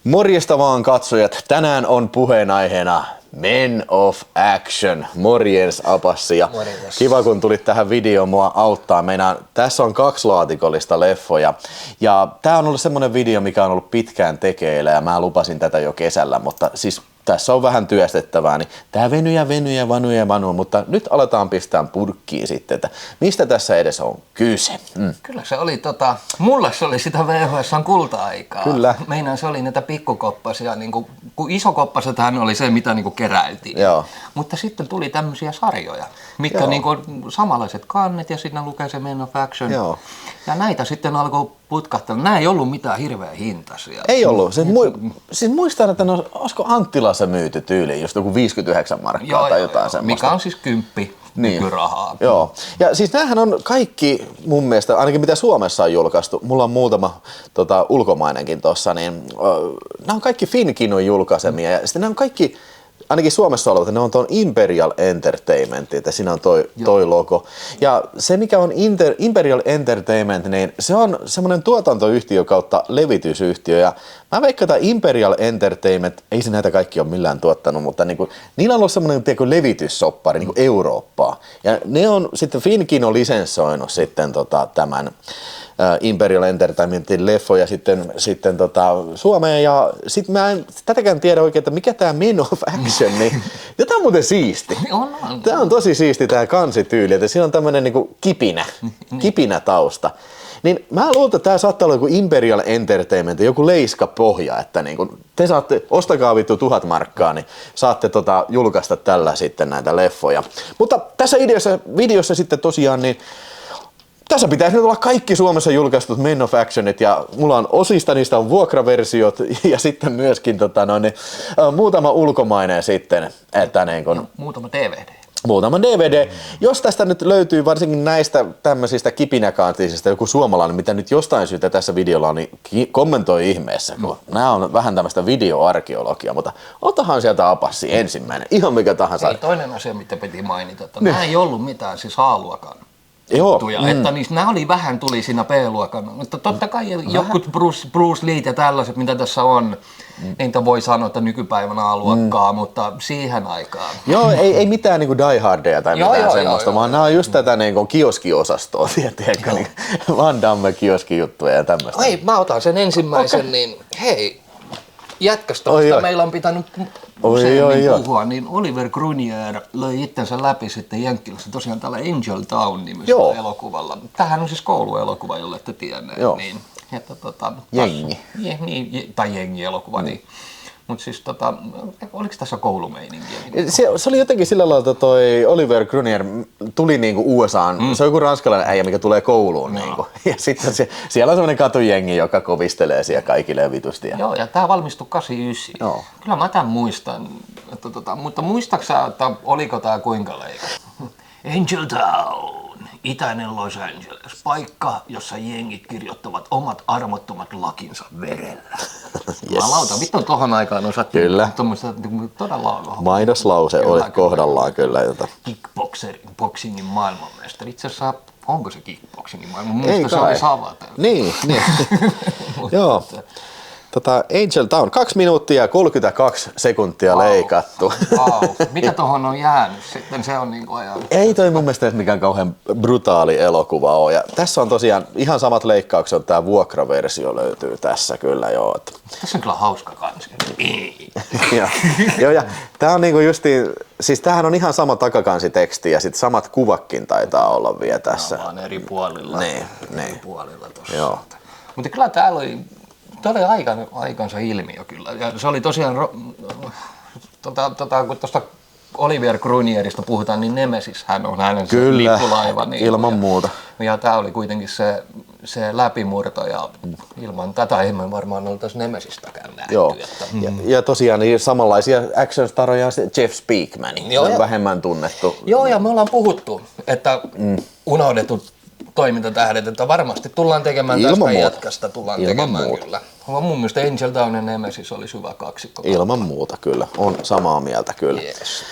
Morjesta vaan katsojat. Tänään on puheenaiheena Men of Action. Morjens Apassi. Ja kiva kun tulit tähän videoon mua auttaa. Tässä on 2 laatikollista leffoja. Ja tää on ollut semmonen video, mikä on ollut pitkään tekeillä ja mä lupasin tätä jo kesällä, mutta siis tässä on vähän työstettävää, niin tää vanuu, mutta nyt aletaan pistää purkkiin sitten, että mistä tässä edes on kyse. Kyllä se oli, mulla se oli sitä VHS:n kulta-aikaa. Kyllä. Meinaan se oli näitä pikkukoppasia, niin kun isokoppasethan oli se, mitä niin keräiltiin. Joo. Mutta sitten tuli tämmöisiä sarjoja, mitkä niin samanlaiset kannet ja sitten lukee se Men of Action. Joo. Ja näitä sitten alkoi putkahtella. Nämä ei ollut mitään hirveän hintaisia. Ei ollut. Siis muistan, että olisiko Anttilassa myyty tyyliin just joku 59 markkaa tai jotain semmoista. Mikä on siis 10 nykyrahaa. Joo. Ja siis näähän on kaikki mun mielestä, ainakin mitä Suomessa on julkaistu, mulla on muutama ulkomainenkin tossa, niin nämä on kaikki Finkinon julkaisemia ja sitten nämä on kaikki, ainakin Suomessa olevat, ne on tuon Imperial Entertainment, että siinä on toi logo. Ja se mikä on Imperial Entertainment, niin se on semmoinen tuotantoyhtiö kautta levitysyhtiö. Ja mä veikkaan, että Imperial Entertainment, ei se näitä kaikki ole millään tuottanut, mutta niinku, niillä on ollut semmoinen levityssoppari niinku Eurooppaa. Ja ne on sitten Finkino lisenssoinut sitten tämän Imperial Entertainmentin leffoja sitten Suomeen ja sitten mä en tätäkään tiedä oikein, että mikä tää Men of Action, niin ja tää on muuten siisti. Tää on tosi siisti tää kansityyli, että siinä on tämmönen niinku kipinä tausta. Niin mä luulen, että tää saattaa olla joku Imperial Entertainment, joku leiskapohja, että niinku te saatte, ostakaa vittu 1000 markkaa, niin saatte julkaista tällä sitten näitä leffoja. Mutta tässä videossa sitten tosiaan niin tässä pitäisi nyt olla kaikki Suomessa julkaistut Men of Actionit ja mulla on osista niistä on vuokraversiot ja sitten myöskin muutama ulkomainen sitten. Että niin kun, muutama DVD. Muutama DVD. Jos tästä nyt löytyy varsinkin näistä tämmöisistä kipinäkantisista joku suomalainen, mitä nyt jostain syystä tässä videolla on, niin kommentoi ihmeessä, kun nämä on vähän tämmöistä videoarkeologiaa, mutta otahan sieltä Apassi ensimmäinen, ihan mikä tahansa. Ei, toinen asia, mitä piti mainita, että nämä ei ollut mitään siis A-luokan juttuja, että nämä oli vähän tuli siinä B-luokan, mutta totta kai joku Bruce Lee ja tällaiset, mitä tässä on, niitä voi sanoa, että nykypäivänä A-luokkaa, mutta siihen aikaan. Joo, ei mitään niinku Die Hardia tai mitään semmoista, vaan nämä on just tätä niinku kioskiosastoa, tiedätkö, niin Van Damme kioskijuttuja ja tämmöistä. Ei, mä otan sen ensimmäisen, niin hei, jätkästä, mistä meillä on pitänyt usein puhua, niin Oliver Grunier löi itsensä läpi sitten Jenkkilässä tosiaan tällä Angel Town-nimisellä elokuvalla. Tämähän on siis kouluelokuva, jolle ette tienneet. Niin, että Jengi. Tai jengi-elokuva, niin. Mutta siis oliko tässä koulumeininkiä? Se oli jotenkin sillä lailla, että toi Oliver Grunier tuli niinku USAan, se on joku ranskalainen äijä, mikä tulee kouluun. Niinku. Ja sitten siellä on semmoinen katujengi, joka kovistelee siellä kaikille vitusti. Joo, ja tää valmistui 89. Joo. Kyllä mä tämän muistan. Mutta muistaaksä, että oliko tää kuinka leikattu? Angel Town. Itäinen Los Angeles, paikka, jossa jengit kirjoittavat omat armottomat lakinsa verellä. Jumalauta, vittu tohon aikaan osattiin. Kyllä. Todella mainoslause oli kohdallaan kyllä. Kickboxingin maailmanmestari. Itse asiassa, onko se kickboxingin maailmanmestari? Mun mielestä se oli Savata. Niin. Joo. Angel Town, 2 minuuttia 32 sekuntia leikattu. Wow. Mitä tohon on jäänyt sitten? Se on niin kuin ajan. Ei toi mun mielestä mikään kauhean brutaali elokuva ole. Ja tässä on tosiaan ihan samat leikkaukset, tää vuokraversio löytyy tässä kyllä joo. Tässä on kyllä hauska kansi. Joo, ja tää on niinku justiin, siis tämähän on ihan sama takakansiteksti ja sit samat kuvakin taitaa olla vielä tässä. Vaan eri puolilla. Eri puolilla tossa. Joo. Mutta kyllä täällä oli aikansa ilmiö kyllä. Ja se oli tosiaan, kun tuosta Oliver Grunierista puhutaan, niin Nemesis hän on hänen kyllä, lippulaiva. Niin, ilman muuta. Ja tämä oli kuitenkin se läpimurto ja ilman tätä ei me varmaan oltaisi Nemesistäkään nähty. Joo. Ja tosiaan niin samanlaisia action-staroja Jeff Speakman, vähemmän tunnettu. Joo, ja me ollaan puhuttu, että unohdetut toimintatähdet, että varmasti tullaan tekemään tästä jätkästä, kyllä. Mun mielestä Angel Town ja Nemesis oli hyvä kaksikko. Ilman muuta kyllä, on samaa mieltä kyllä. Yes.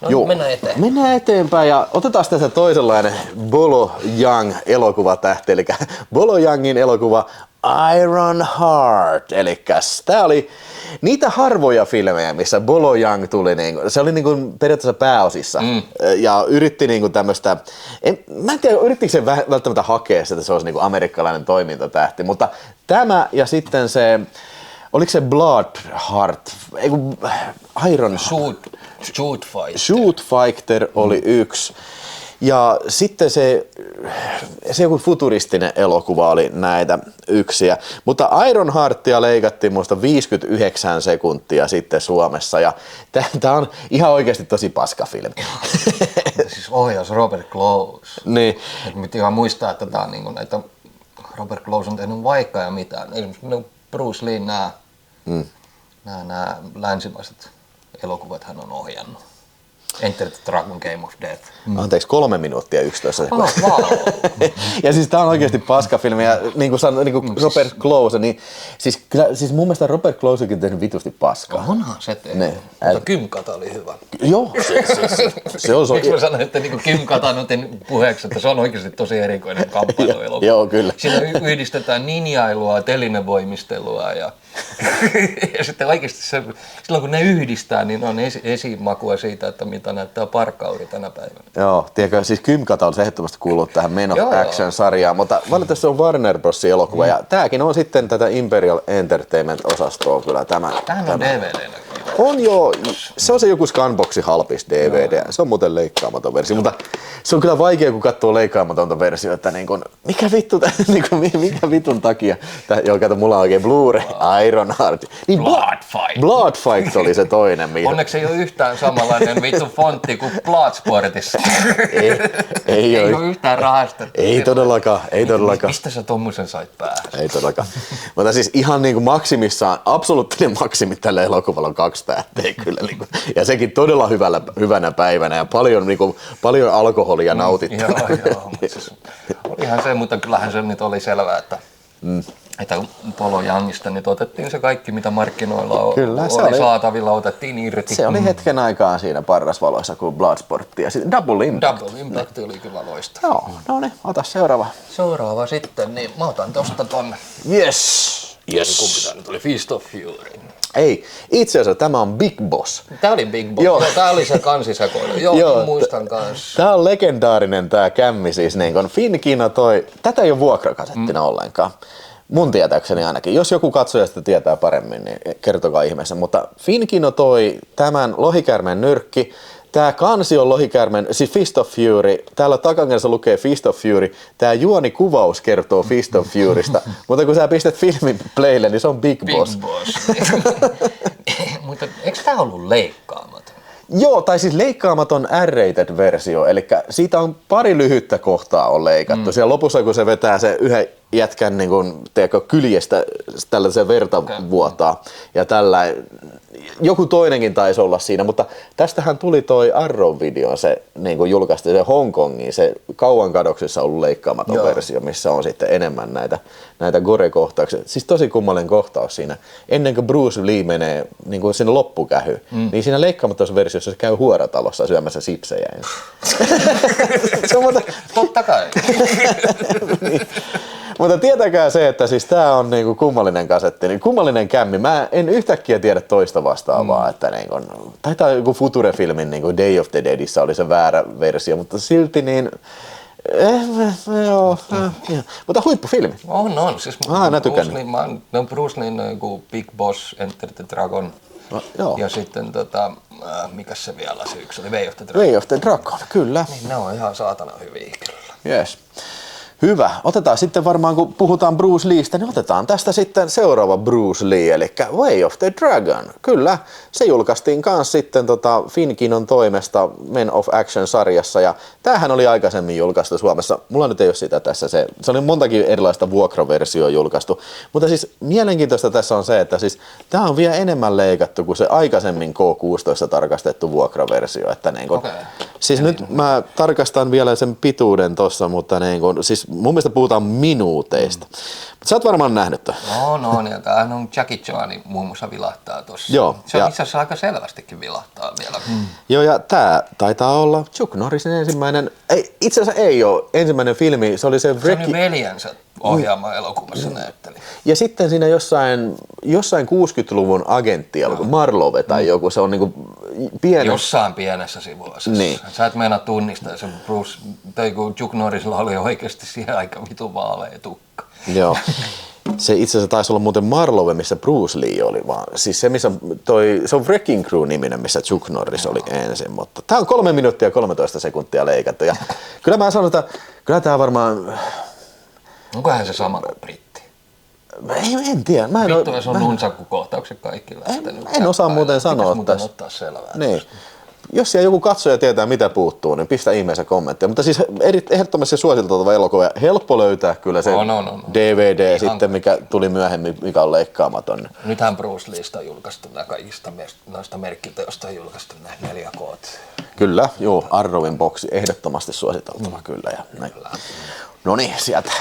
No, mennään eteenpäin. Mennään eteenpäin ja otetaan tässä toisenlainen Bolo Young elokuvatähti, eli Bolo Youngin elokuva Iron Heart, eli tää oli niitä harvoja filmejä, missä Bolo Young tuli, se oli periaatteessa pääosissa ja yritti tämmöistä, mä en tiedä yrittikö se välttämättä hakea sitä, että se olisi amerikkalainen toimintatähti, mutta tämä ja sitten se, oliko se Bloodheart, Iron Shoot Fighter oli yksi. Ja sitten se joku futuristinen elokuva oli näitä yksiä. Mutta Iron Heartia leikattiin muista 59 sekuntia sitten Suomessa. Ja tää on ihan oikeasti tosi paska filmi. Siis ohjaus Robert Close. Niin. Nyt ihan muistaa, että tää on näitä Robert Close on tehnyt vaikka ja mitään. Esimerkiksi Bruce Lee nämä länsimaiset elokuvat hän on ohjannut. Enter the Dragon, Game of Death. Anteeksi, 3 minuuttia 11 sekuntia. Wow. Ja siis tää on oikeasti paskafilmi ja niin kuin Robert Close, niin siis mun mielestä Robert Closekin tehnyt vitusti paskaa. Onhan se tehnyt. Mutta Kymkata oli hyvä. Joo, se on Miksi mä sanoin, että Kymkata on tehnyt puheeksi, että se on oikeasti tosi erikoinen kamppailuelokuva. Joo, kyllä. Siinä yhdistetään ninjailua, telinevoimistelua ja sitten oikeasti silloin kun ne yhdistää, niin on esimakua siitä, että mitä näyttää parkauri tänä päivänä. Joo, tiedätkö, siis Kymkata on ehdottomasti kuullut tähän Men of Action-sarjaan, mutta valitettavasti se on Warner Brosin elokuva ja tääkin on sitten tätä Imperial Entertainment-osastoa kyllä tämä. Tämähän on DVD-nä. On joo, se on se joku Scanboxin halpis DVD, se on muuten leikkaamaton versio, mutta se on kyllä vaikea kun katsoo leikkaamatonta versiota, että mikä vitun takia, kato mulla on oikein Blu-ray, Iron Heart. Niin Bloodfight oli se toinen. Onneksi ei ole yhtään samanlainen vittu fontti kuin Bloodsportissa. Ei ole yhtään rahastettu. Ei todellakaan. Mistä sä tommosen sait päähän? Ei todellakaan. Mutta siis ihan maksimissaan, absoluuttinen maksimi tällä elokuvalla on 2 tähteä kyllä. Ja sekin todella hyvänä päivänä ja paljon alkoholia nautittu. Joo. Olihan se, mutta kyllähän se nyt oli selvää, että Bolo Youngista nyt otettiin se kaikki, mitä markkinoilla oli saatavilla, otettiin irti. Se oli hetken aikaa siinä parrasvaloissa kuin Bloodsport ja sitten Double Impact. Double Impact oli kyllä loistava. Joo, no niin, ota seuraava. Seuraava sitten, niin mä otan tosta ton. Yes. Kumpi tää nyt oli? Feast of Fury. Ei, itse asiassa tämä on Big Boss. Tää oli Big Boss. Joo, tää oli se kansisekoilu. Joo, muistan kanssa. Tää on legendaarinen tää kämmi siis Finkino tätä ei ole vuokrakasettina ollenkaan. Mun tietääkseni ainakin. Jos joku katsoja sitä tietää paremmin, niin kertokaa ihmeessä. Mutta Finkino toi tämän lohikäärmeen nyrkki. Tää kansi on lohikäärmeen, siis Fist of Fury. Täällä takangessa lukee Fist of Fury. Tää juonikuvaus kertoo Fist of Furysta. Mutta kun sä pistät filmin playlle, niin se on Big Boss. Big Boss. Mutta eikö tää ollut leikkaamaton? Joo, tai siis leikkaamaton R-rated versio, eli siitä on pari lyhyttä kohtaa on leikattu. Siellä lopussa, kun se vetää se yhden jätkän kyljestä tällaisen verta vuotaa ja tällä joku toinenkin taisi olla siinä, mutta tästähän tuli toi Arrow-video, se julkaistiin se Hongkongiin, se kauan kadoksissa ollut leikkaamaton versio, missä on sitten enemmän näitä gore-kohtauksia. Siis tosi kummallinen kohtaus siinä. Ennen kuin Bruce Lee menee sinne loppukähyyn, niin siinä leikkaamatossa versiossa se käy huoratalossa syömässä sipsejä. Se on totta kai. Niin. Mutta tietäkää se, että siis tää on kummallinen kasetti, niin kummallinen kämmi. Mä en yhtäkkiä tiedä toista vastaavaa, että taitaa joku Future-filmin Day of the Deadissä oli se väärä versio, mutta silti mutta huippufilmi. On. Siis Bruce Leen Big Boss, Enter the Dragon. Ja sitten mikäs se vielä se yksi oli? Way of the Dragon. Way of the Dragon, kyllä. Niin ne on ihan saatana hyviä kyllä. Yes. Hyvä. Otetaan sitten varmaan, kun puhutaan Bruce Leestä, niin otetaan tästä sitten seuraava Bruce Lee, eli Way of the Dragon. Kyllä, se julkaistiin kanssa sitten Finkinon toimesta Men of Action-sarjassa, ja tämähän oli aikaisemmin julkaistu Suomessa. Mulla nyt ei ole sitä tässä, se oli montakin erilaista vuokraversioa julkaistu, mutta siis mielenkiintoista tässä on se, että siis tämä on vielä enemmän leikattu kuin se aikaisemmin K16 tarkastettu vuokraversio, että siis nyt mä tarkastan vielä sen pituuden tossa, mutta siis mun mielestä puhutaan minuuteista. Mutta sä oot varmaan nähnyt ton. No, ja tämähän on Jackie Chan muun muassa vilahtaa tossa. Joo, se on ja itse asiassa aika selvästikin vilahtaa vielä. Joo, ja tää taitaa olla Chuck Norrisin ensimmäinen, itse asiassa ei ole ensimmäinen filmi, se oli se Se on veljensä ohjaama elokuvassa näytteli. Ja sitten siinä jossain 60-luvun agenttielokuva, Marlowe tai joku, se on niinku pieni. Jossain pienessä sivuosassa. Niin. Sä et meinaa tunnistaa, se Bruce, tai kun Chuck Norrisilla oli oikeasti siihen aika vitun vaalea tukka. Joo. Se itse asiassa taisi olla muuten Marlowe, missä Bruce Lee oli, vaan siis se, missä se on Wrecking Crew-niminen, missä Chuck Norris oli ensin, mutta tää on 3 minuuttia 13 sekuntia leikattu, ja kyllä mä sanon, että kyllä tää varmaan. Onkohan se sama kuin britti? En tiedä. Vittu, jos on nunsakkukohtaukset kaikki lähtenyt. En osaa muuten sanoa tässä. Ottaa selvää. Niin. Jos siellä joku katsoja tietää, mitä puuttuu, niin pistä ihmeessä kommenttia. Mutta siis ehdottomasti suositeltava elokuva. Helppo löytää kyllä se DVD ihan sitten, mikä tuli myöhemmin, mikä on leikkaamaton. Nythän Bruce Leesta on julkaistu nämä kaikista noista merkkiteosta on julkaistu nämä 4K. Kyllä, joo. Arrowin boksi ehdottomasti suositeltava kyllä. Ja no niin, sieltä.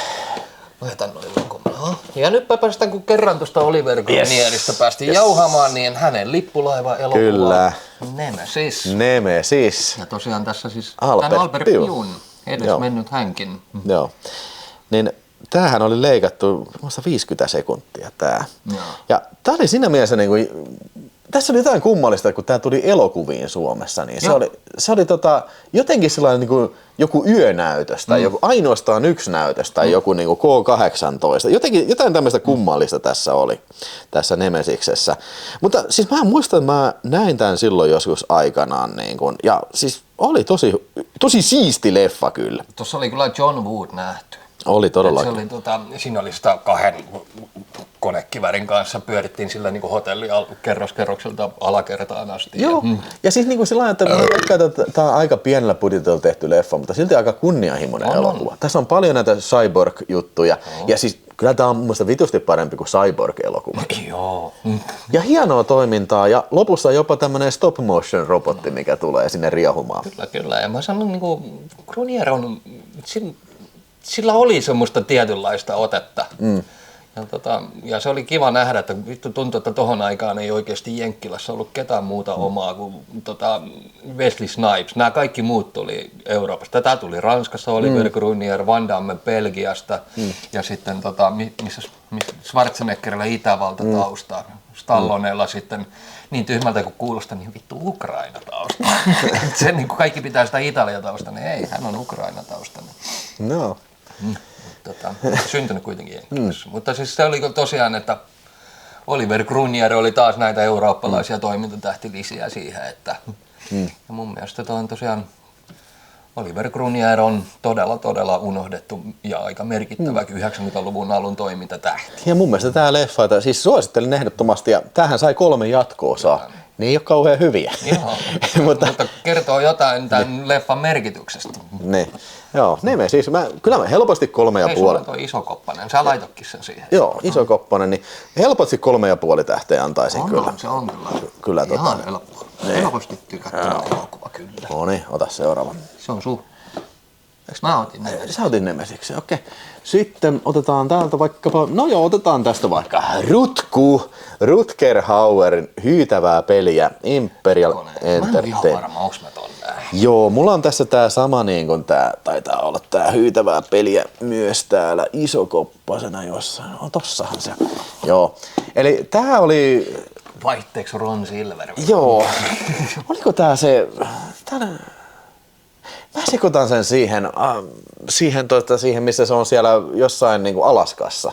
Otetaan noin lokumalla. Ja nyt päästään, kun kerran tuosta Oliver Gunnierista päästiin jauhamaan, niin hänen lippulaiva-elokuva. Kyllä. Nemesis. Ja tosiaan tässä siis Albert Pyun, edesmennyt hänkin. Joo. Niin tämähän oli leikattu 50 sekuntia tää. Joo. Ja tää oli siinä mielessä niinku, tässä oli jotain kummallista, kun tää tuli elokuviin Suomessa, niin se oli jotenkin sellainen niinku joku yönäytös tai joku ainoastaan yksi näytös tai joku niinku K18. Jotain tämmöistä kummallista tässä oli, tässä Nemesiksessä. Mutta siis mä muistan, että mä näin tämän silloin joskus aikanaan. Niin kun, ja siis oli tosi siisti leffa kyllä. Tuossa oli kyllä John Wood nähty. Oli todellakin. Siinä oli sitä 2 konekivärin kanssa, pyörittiin sillä niin hotelli kerrokselta alakertaan asti. Joo, ja siis niin kuin sillä että tämä on aika pienellä budjetilla tehty leffa, mutta silti aika kunnianhimoinen elokuva. Tässä on paljon näitä cyborg-juttuja, ja siis kyllä tämä on mun mielestä vitusti parempi kuin cyborg-elokuva. Joo. Ja hienoa toimintaa, ja lopussa jopa tämmöinen stop motion robotti, mikä tulee sinne riehumaan. Kyllä, ja mä sanon, niin kuin Grunier on, sillä oli semmoista tietynlaista otetta. Ja se oli kiva nähdä, että vittu tuntui, että tohon aikaan ei oikeasti Jenkkilässä ollut ketään muuta omaa kuin Wesley Snipes. Nämä kaikki muut tuli Euroopasta. Tämä tuli Ranskassa, Oliver Grunier, Van Damme Belgiasta ja sitten missä Schwarzeneggerillä Itävalta taustaa. Stallonella sitten niin tyhmältä kuin kuulostaa, niin vittu Ukraina tausta. Se niin kuin kaikki pitää sitä Italia tausta, niin ei, hän on Ukraina tausta. No. Syntynyt kuitenkin Jenkkilässä. Mutta siis se oli tosiaan, että Oliver Grunier oli taas näitä eurooppalaisia toimintatähtilisiä siihen, että ja mun mielestä on tosiaan Oliver Grunier on todella unohdettu ja aika merkittävä 90-luvun alun toimintatähti. Ja mun mielestä tää leffa, siis suosittelin ehdottomasti, ja tämähän sai 3 jatko-osaa. Ne ei ole kauhean hyviä. mutta kertoo jotain tämän leffan merkityksestä. Niin. Joo, Nemesis. Kyllä mä helposti 3,5. Ei sulla toi Isokoppanen, sä laitokin sen siihen. Joo, Isokoppanen, niin helposti 3,5 tähteä antaisin kyllä. Se on kyllä. Ihan helppoa. Helposti tykättävä elokuva kyllä. No niin, ota seuraava. Se on sun. Eikö mä otin Nemesiksen? Sä otin Nemesiksen, okei. Sitten otetaan täältä vaikkapa, otetaan tästä vaikka Rutger Hauerin hyytävää peliä Imperial Entertainment. Mä en ole ihan varma, onks mä ton näin. Joo, mulla on tässä tää sama niin kuin tää, taitaa olla tää hyytävää peliä myös täällä isokoppasena jossain. No tossahan se. Joo, eli tää oli. Vaihteeksi Ron Silver? Joo. Oliko tää se. Mä sekoitan sen siihen, missä se on siellä jossain niin kuin Alaskassa.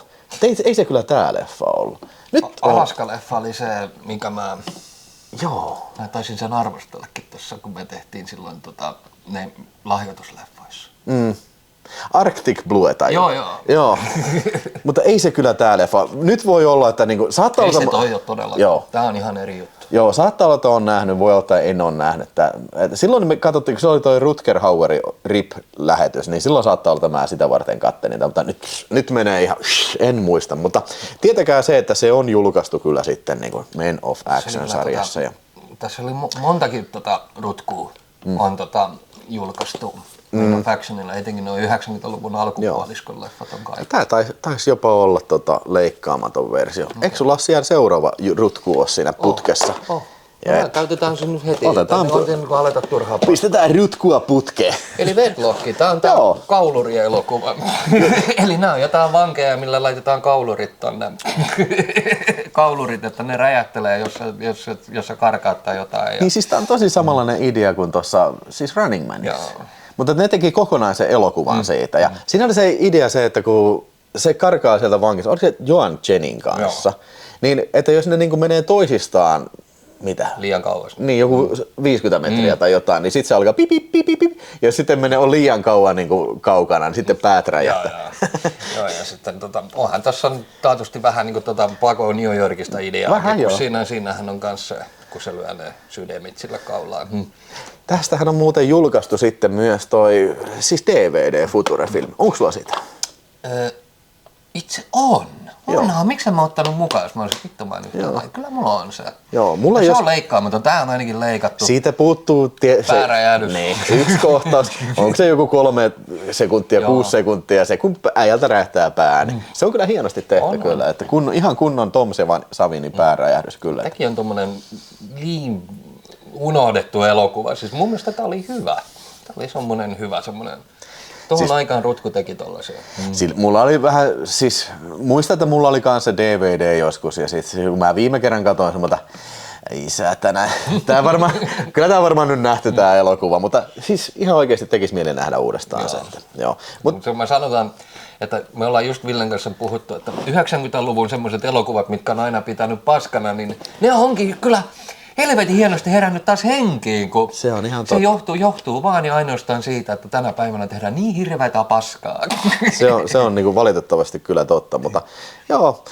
Ei se kyllä tää leffa ollut. Nyt Alaska-leffa oli se, minkä mä taisin sen arvostellakin tuossa, kun me tehtiin silloin ne lahjoitusleffoissa. Arctic Blue tai Joo. Mutta ei se kyllä tää leffa. Nyt voi olla, että niinku saattaa olla. Ei se toi ole todella. Tää on ihan eri juttu. Joo, saattaa olla, että on nähnyt, voi olla, että en ole nähnyt. Silloin me katsottiin, kun se oli toi Rutger Hauerin RIP-lähetys, niin silloin saattaa olla, että mä sitä varten kattelin. Mutta nyt menee ihan, en muista. Mutta tietäkää se, että se on julkaistu kyllä sitten niin kuin Men of Action-sarjassa. Tässä oli montakin rutkua. On julkaistu Factionilla, etenkin noin 90-luvun alkupuoliskon leffat on kaikki. Tää taisi jopa olla leikkaamaton versio. Eikö sulla ole siellä seuraava rutku ole siinä putkessa? Käytetään se nyt heti. Otetaan kun aleta turhaa. Pistetään rutkua putkeen. Eli Wedlock, tää on tää kaulurielokuva. Eli nää on jotain vankeja, millä laitetaan kaulurit tonne. Kaulurit, että ne räjähtelee, jos sä karkaat tai jotain. Niin siis tää on tosi samanlainen idea kuin tuossa siis Running Manissa. Mutta ne teki kokonaisen elokuvan siitä. Ja siinä oli se idea se, että kun se karkaa sieltä vankista, oliko se Joan Chenin kanssa, niin että jos ne niinku menee toisistaan, mitä? Liian kauas. Niin, joku 50 metriä tai jotain, niin sitten se alkaa pip, pip, pip, pip, ja sitten on liian kauan niin kuin kaukana, niin sitten päät räjähtää. Joo, ja sitten onhan tässä on taatusti vähän niin kuin Paco New Yorkista ideaa. Vähän joo. Siinähän on kanssa, kun se lyö ne sydämit sillä kaulaan. Tästähän on muuten julkaistu sitten myös toi, siis DVD Future-film. Onko sulla sitä? Itse on. Onhan, miksi mä oon ottanut mukaan, jos mä olisin vittu mä nyt. Kyllä mulla on se. Joo, mulla se on leikkaamaton, tää on ainakin leikattu. Siitä puuttuu pääräjähdys. Niin, yksi kohtaus. Onko se joku 3 sekuntia, 6 sekuntia, se kun äijältä räjähtää pää. Se on kyllä hienosti tehty kyllä, että ihan kunnon Tom Savinin pääräjähdys kyllä. Tämäkin on tommonen niin unohdettu elokuva. Siis mun mielestä tää oli hyvä. Tää oli semmonen hyvä semmonen. Tuohon aikaan Rutku teki tollasia. Mulla oli vähän, siis muistan, että mulla oli kanssa DVD joskus ja sitten kun mä viime kerran katsoin semmoista, isä tänään, kyllä tää varmaan nyt nähty tää elokuva, mutta siis ihan oikeasti tekisi mieli nähdä uudestaan sen. Joo. Mutta mä sanotaan, että me ollaan just Villen kanssa puhuttu, että 90-luvun semmoiset elokuvat, mitkä on aina pitänyt paskana, niin ne onkin kyllä helvetin hienosti herännyt taas henkiin, kun se on ihan se johtuu vaan ja ainoastaan siitä, että tänä päivänä tehdään niin hirveätä paskaa. Se on niinku valitettavasti kyllä totta, mutta joo,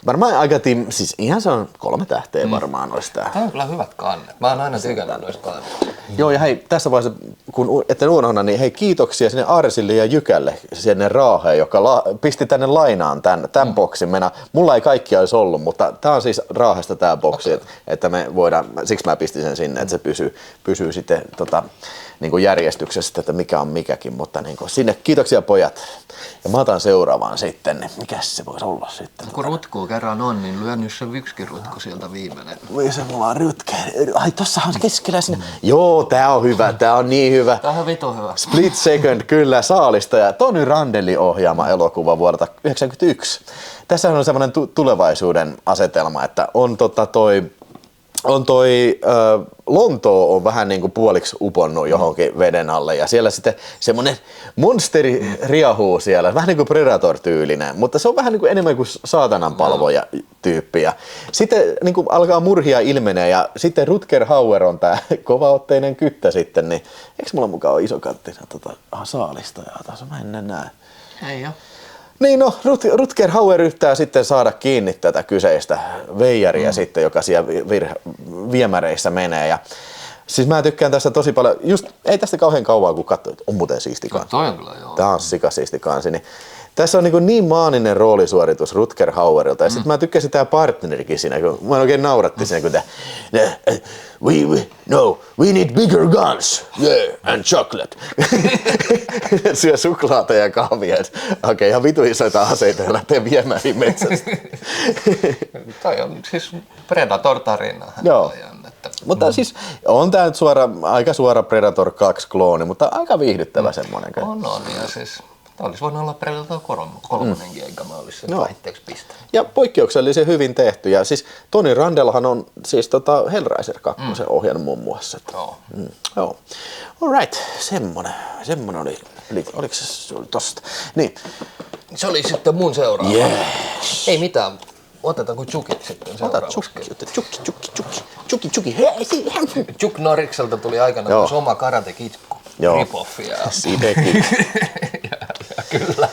varmaan aika siis ihan se on 3 tähteä varmaan olisi tää. Tämä on kyllä hyvät kannet. Mä oon aina tykännyt noista kannet. Joo, ja hei, tässä vaiheessa, kun ette unohda, niin hei, kiitoksia sinne Arsille ja Jykälle, sinne Raaheen, joka pisti tänne lainaan tämän boksin. Mulla ei kaikkia olisi ollut, mutta tää on siis Raahesta tää boksi, että me voidaan, siksi mä pistin sen sinne, että se pysyy sitten niin kuin järjestyksessä, että mikä on mikäkin, mutta niin kuin sinne kiitoksia pojat. Ja mä otan seuraavaan sitten, niin mikäs se voisi olla sitten? Kun rutkuu kerran on, niin lyön nyt se yksikin rutku sieltä viimeinen. Voi se mulla on rutke. Ai tossahan se keskellä sinne. Joo, tää on hyvä, tää on niin hyvä. Tää on vitu hyvä. Split Second, kyllä, Saalistaja. Tony Randellin ohjaama elokuva vuodelta 1991. Tässä on semmoinen tulevaisuuden asetelma, että on Lontoo on vähän niin kuin puoliksi uponnut johonkin veden alle ja siellä sitten semmoinen monsteri riahuu siellä, vähän niin kuin Predator-tyylinen, mutta se on vähän niin kuin enemmän kuin saatanan palvoja tyyppi. Ja sitten niin kuin alkaa murhia ilmenee ja sitten Rutger Hauer on tää kovaotteinen kyttä sitten, niin eikö mulla mukaan ole isokanttina Saalistajaa taas, mä en näe. Ei oo. Niin no, Rutger Hauer yrittää sitten saada kiinni tätä kyseistä veijaria sitten, joka siellä viemäreissä menee. Ja siis mä tykkään tästä tosi paljon, just ei tästä kauhean kauan kun katsoin, on muuten siisti kansi. Toi on kyllä joo. Tää on sikasiisti kansi. Niin tässä on niin maaninen roolisuoritus Rutger Hauerilta. Ja sitten mä tykkäsin tää partnerikin siinä, kun mä oikein nauratti siinä, kun we need bigger guns, yeah, and chocolate. Syö suklaata ja kahvia. Okei, ihan vitu isoita aseita ja lähtee viemäriin metsästä. Toi on siis Predator-tarina. Joo. Mutta siis on tää nyt aika suora Predator 2 klooni, mutta aika viihdyttävä semmonen. On ja siis olisi voinut olla Predator 3:nkin, eikä mä olisi sen vaihteeksi pistänyt. Ja poikkeuksellisen hyvin tehty. Ja siis Tony Randellhan on siis Hellraiser 2 ohjannut muun muassa. Joo. Joo. Alright, semmonen oli. Oliko se tosta? Niin. Se oli sitten mun seuraava. Yes. Ei mitään. Otetaanko Chukit sitten seuraavaksi? Chuki. Chuck Norriselta tuli aikanaan myös oma Karate Kid rip-offi. Sidekin. Kyllä.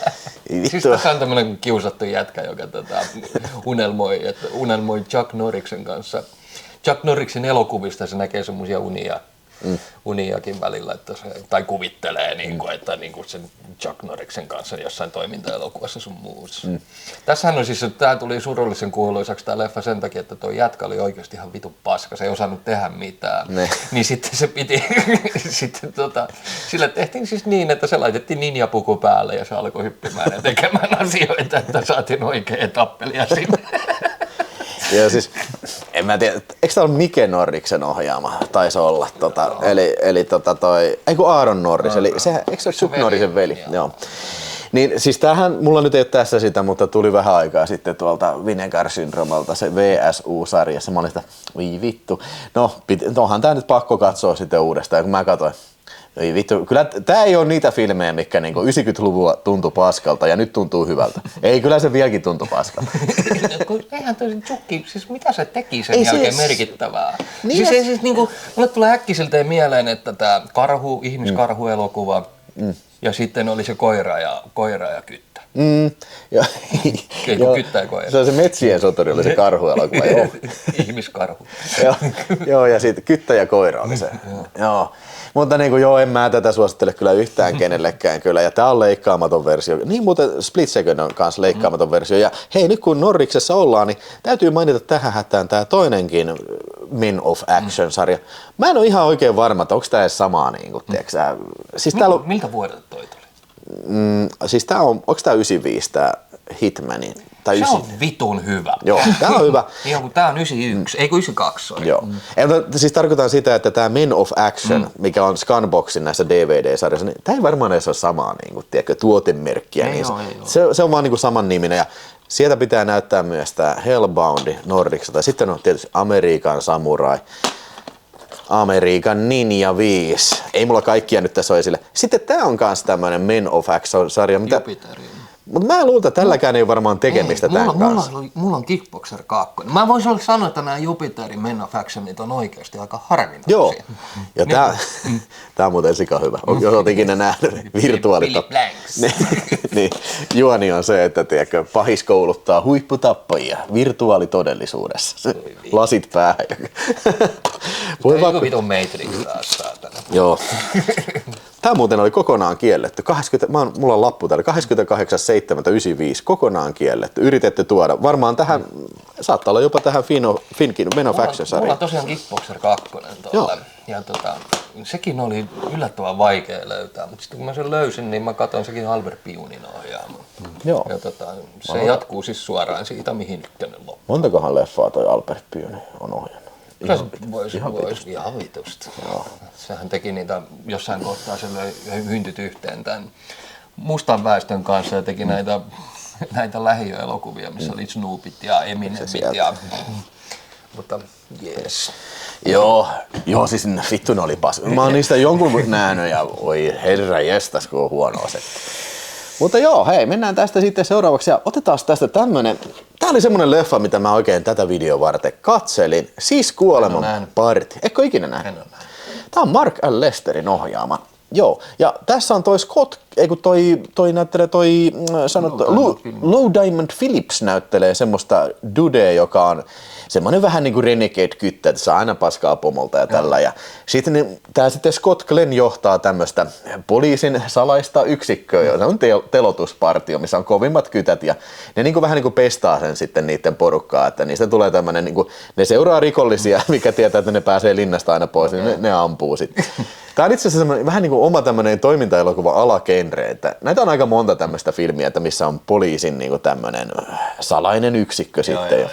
Siis tässä on tämmönen kiusattu jätkä, joka unelmoi Chuck Norriksen kanssa. Chuck Norriksen elokuvista se näkee semmosia unia uniakin välillä, että tai kuvittelee, niin kuin, että niin kuin sen Chuck Norriksen kanssa jossain toimintaelokuvassa sun muussa. Tässähän on siis, että tämä tuli surullisen kuuluisaksi tämä leffa sen takia, että tuo jätkä oli oikeasti ihan vitun paska, se ei osannut tehdä mitään. Niin sitten se piti, sillä tehtiin siis niin, että se laitettiin ninjapuku päälle ja se alkoi hyppimään ja tekemään asioita, että saatiin oikea tappelia sinne. Joo, siis en mä tiedä, eikö tää ole Mike Norriksen ohjaama? Taisi olla. Ei kun Aaron Norris, eli eikö se ole Chuck Norrisen veli? Joo. Niin siis tämähän, mulla nyt ei ole tässä sitä, mutta tuli vähän aikaa sitten tuolta Vinegar Syndromalta se VSU-sarjassa. Mä olin sitä, voi vittu. No, onhan tää nyt pakko katsoa sitten uudestaan, kun mä katsoin. Ei vittu, kyllä tää ei ole niitä filmejä, mitkä niinku 90-luvulla tuntui paskalta ja nyt tuntuu hyvältä. Ei, kyllä se vieläkin tuntuu paskalta. Eihän toi Chukki, siis mitä se teki sen jälkeen merkittävää? Niin siis niinku, mulle tulee äkkiselteen mieleen, että tää ihmiskarhu-elokuva ja sitten oli se koira ja kyttä. Kyttä ja koira. Se on se Metsien sotori, oli se karhu-elokuva. Ihmiskarhu. Joo, ja sitten kyttä ja koira oli se. Joo. Mutta niin kuin, en mä tätä suosittele kyllä yhtään kenellekään kyllä. Ja tää on leikkaamaton versio. Niin muuten Split Second on kanssa leikkaamaton versio. Ja hei, nyt kun Norriksessa ollaan, niin täytyy mainita tähän hätään tää toinenkin Men of Action-sarja. Mä en ole ihan oikein varma, että onko tää edes samaa niin kuin, tiiäksä. Siis miltä vuodelta toi tuli? Siis tää on, onko tää 95 tää Hitmanin? Se on vitun hyvä. Joo, tää on hyvä. Niin kun tää on 91, ei kun 92, sorry. Joo. Siis tarkoitan sitä, että tämä Men of Action, mikä on Scanboxin näissä DVD-sarjoissa, niin tämä ei varmaan edes ole samaa niin kuin, tiedätkö, tuotemerkkiä. Ei niin ole. Se on vaan niin kuin saman niminen. Ja sieltä pitää näyttää myös tämä Hellbound Norrikselta. Sitten on tietysti Amerikan Samurai, Amerikan Ninja 5. Ei mulla kaikkia nyt tässä ole esille. Sitten tää on myös tämmöinen Men of Action-sarja. Mutta mä luulen, että tälläkään ei ole varmaan tekemistä tämän kanssa. Mulla on Kickboxer 2. Mä voisin sanoa, että nämä Jupiterin Men of Actionit on oikeasti aika harvinaisia. Joo, ja tää on muuten sika hyvä. Jos olet ikinä nähnyt niin, juoni on se, että tiedätkö, pahis kouluttaa huipputappajia virtuaalitodellisuudessa. Lasit päähän. Joku vitun Matrix taas saatana. Joo. Tämä muuten oli kokonaan kielletty. Mulla on lappu täällä. 28.7.95 kokonaan kielletty. Yritetty tuoda. Varmaan tähän, saattaa olla jopa tähän Finkin Men of Action-sarjaan. Mulla on tosiaan Kickboxer 2 tuolla. Ja sekin oli yllättävän vaikea löytää. Mutta sitten kun mä sen löysin, niin mä katsoin sekin Albert Piunin ohjaama. Joo. Ja se jatkuu siis suoraan siitä, mihin ykkönen loppuu. Montakohan leffaa toi Albert Piuni on ohjannut? Ihan vitusta. Sehän teki niitä jossain kohtaa, se löi hyntyt yhteen tämän mustan väestön kanssa ja teki näitä lähiöelokuvia, missä oli Snoopit ja Eminemit ja... Mutta jees. Joo, siis vittu ne oli paska. Mä oon niistä jonkun nähnyt ja oi herra jestas, kun on huonoa se. Mutta joo, hei, mennään tästä sitten seuraavaksi ja otetaan tästä tämmönen. Tää oli semmonen leffa, mitä mä oikein tätä videoa varten katselin. Siis Kuoleman parti. Eikö ikinä nähnyt? Tää on Mark L. Lesterin ohjaama. Joo, ja tässä on toi Scott, Lou Diamond Phillips näyttelee semmoista dudea, joka on semmoinen vähän niin kuin renegade-kyttä, että saa aina paskaa pomolta ja tällä. Ja sitten tää sitten Scott Glenn johtaa tämmöistä poliisin salaista yksikköä, se on telotuspartio, missä on kovimmat kytät ja ne niin kuin vähän niin kuin pestaa sen sitten niiden porukkaa, että niistä tulee tämmöinen, niin kuin, ne seuraa rikollisia, mikä tietää, että ne pääsee linnasta aina pois, niin ne ampuu sitten. Tämä on itse asiassa vähän niin kuin oma tämmöinen toimintaelokuva alagenre, että näitä on aika monta tämmöistä filmiä, että missä on poliisin niin kuin tämmöinen salainen yksikkö sitten. Joo.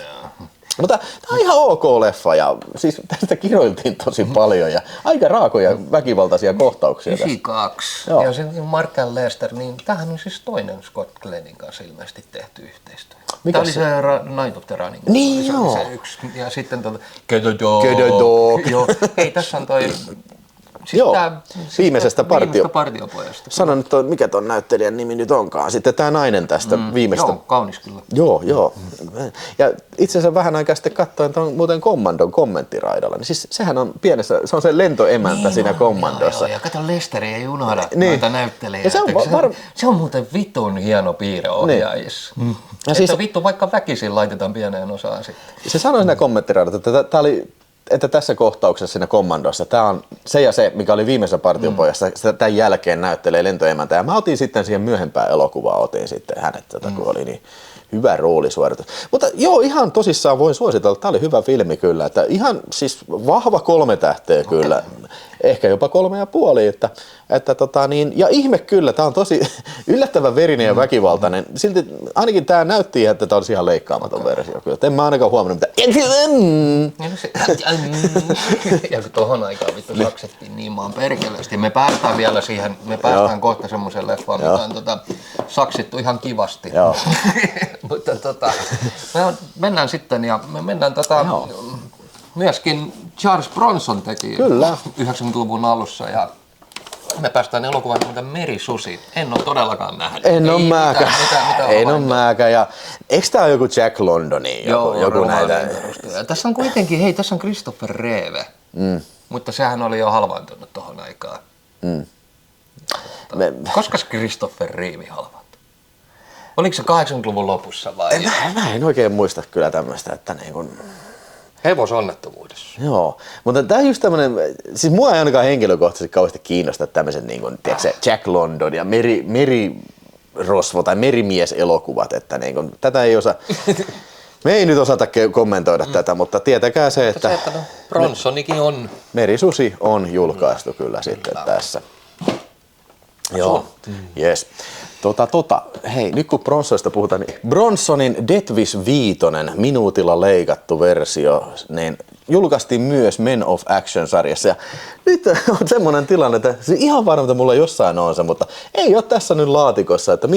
Mutta tämä on ihan ok leffa ja siis tästä kiroiltiin tosi paljon ja aika raakoja väkivaltaisia kohtauksia. 92. Ja sitten Mark L. Lester, niin tämähän on siis toinen Scott Glennin kanssa ilmeisesti tehty yhteistyö. Tämä oli se Night of the Running. Niin joo. Se yksi. Ja sitten Get the Dog. Joo. Ei, tässä on toi... Siis joo, viimeisestä partiopojasta. Sano nyt, mikä ton näyttelijän nimi nyt onkaan. Sitten tämä nainen tästä viimeistä. Joo, kaunis kyllä. Joo. Ja itse asiassa vähän aikaa sitten katsoin tuon muuten Kommandon kommenttiraidalla. Niin siis sehän on pienessä, se on se lentoemäntä niin siinä Kommandossa. Joo, kato Lesteri ei unohda noita näyttelijää. Se on muuten vitun hieno piirre ohjaajissa. Niin. Ja siis, vittu vaikka väkisin laitetaan pieneen osaan sitten. Se sanoi siinä kommenttiraidalla, että tämä oli että tässä kohtauksessa siinä kommandossa, tämä on se ja se, mikä oli viimeisessä Partiopojassa, tämän jälkeen näyttelee lentoemäntä. Ja mä otin sitten siihen myöhempään elokuvaan, otin sitten hänet, kun oli niin hyvä roolisuoritus. Mutta joo, ihan tosissaan voin suositella, tämä oli hyvä filmi kyllä, että ihan siis vahva 3 tähteä kyllä, ehkä jopa 3,5, ja ihme kyllä, tämä on tosi yllättävän verinen ja väkivaltainen, silti ainakin tämä näytti, että tämä olisi ihan leikkaamaton versio kyllä, en mä ainakaan huomannut mitään. Ja kun tohon aikaan vittu saksettiin niin maan perkeleesti. Me päästään vielä siihen, kohta semmoiseen leffaan, mitä on saksittu ihan kivasti. Mutta me mennään sitten ja me mennään myöskin Charles Bronson teki Kyllä. 90-luvun alussa ja me päästään elokuvaan nimeltä Merisusi. En ole todellakaan nähnyt. En ole mäkään. En ole mäkään. Ja eikö tää ole joku Jack Londonin? Joku näitä. Tässä on kuitenkin, tässä on Christopher Reeve. Mutta sehän oli jo halvaantunut tohon aikaan. Koska Christopher Reeve halvaantui? Oliko se 80-luvun lopussa vai? Mä en oikein muista kyllä tämmöistä, että niin kun... Hevosonnettomuudessa. Joo, mutta tää on just tämmönen, siis mua ei ainakaan henkilökohtaisesti kauheasti kiinnosta tämmöiset niin kuin, tiedätkö, Jack London ja merirosvo tai merimies-elokuvat, että niin kuin, tätä ei osaa, me ei nyt osata kommentoida tätä, mutta tietäkää se, että Bronsonikin on. Merisusi on julkaistu kyllä sitten tässä. Joo, jes. Hei, nyt kun Bronsonista puhutaan, niin Bronsonin Death Wish 5 minuutilla leikattu versio, niin julkaistiin myös Men of Action-sarjassa. Ja nyt on semmoinen tilanne, että se ihan varma, että mulla jossain on se, mutta ei ole tässä nyt laatikossa, että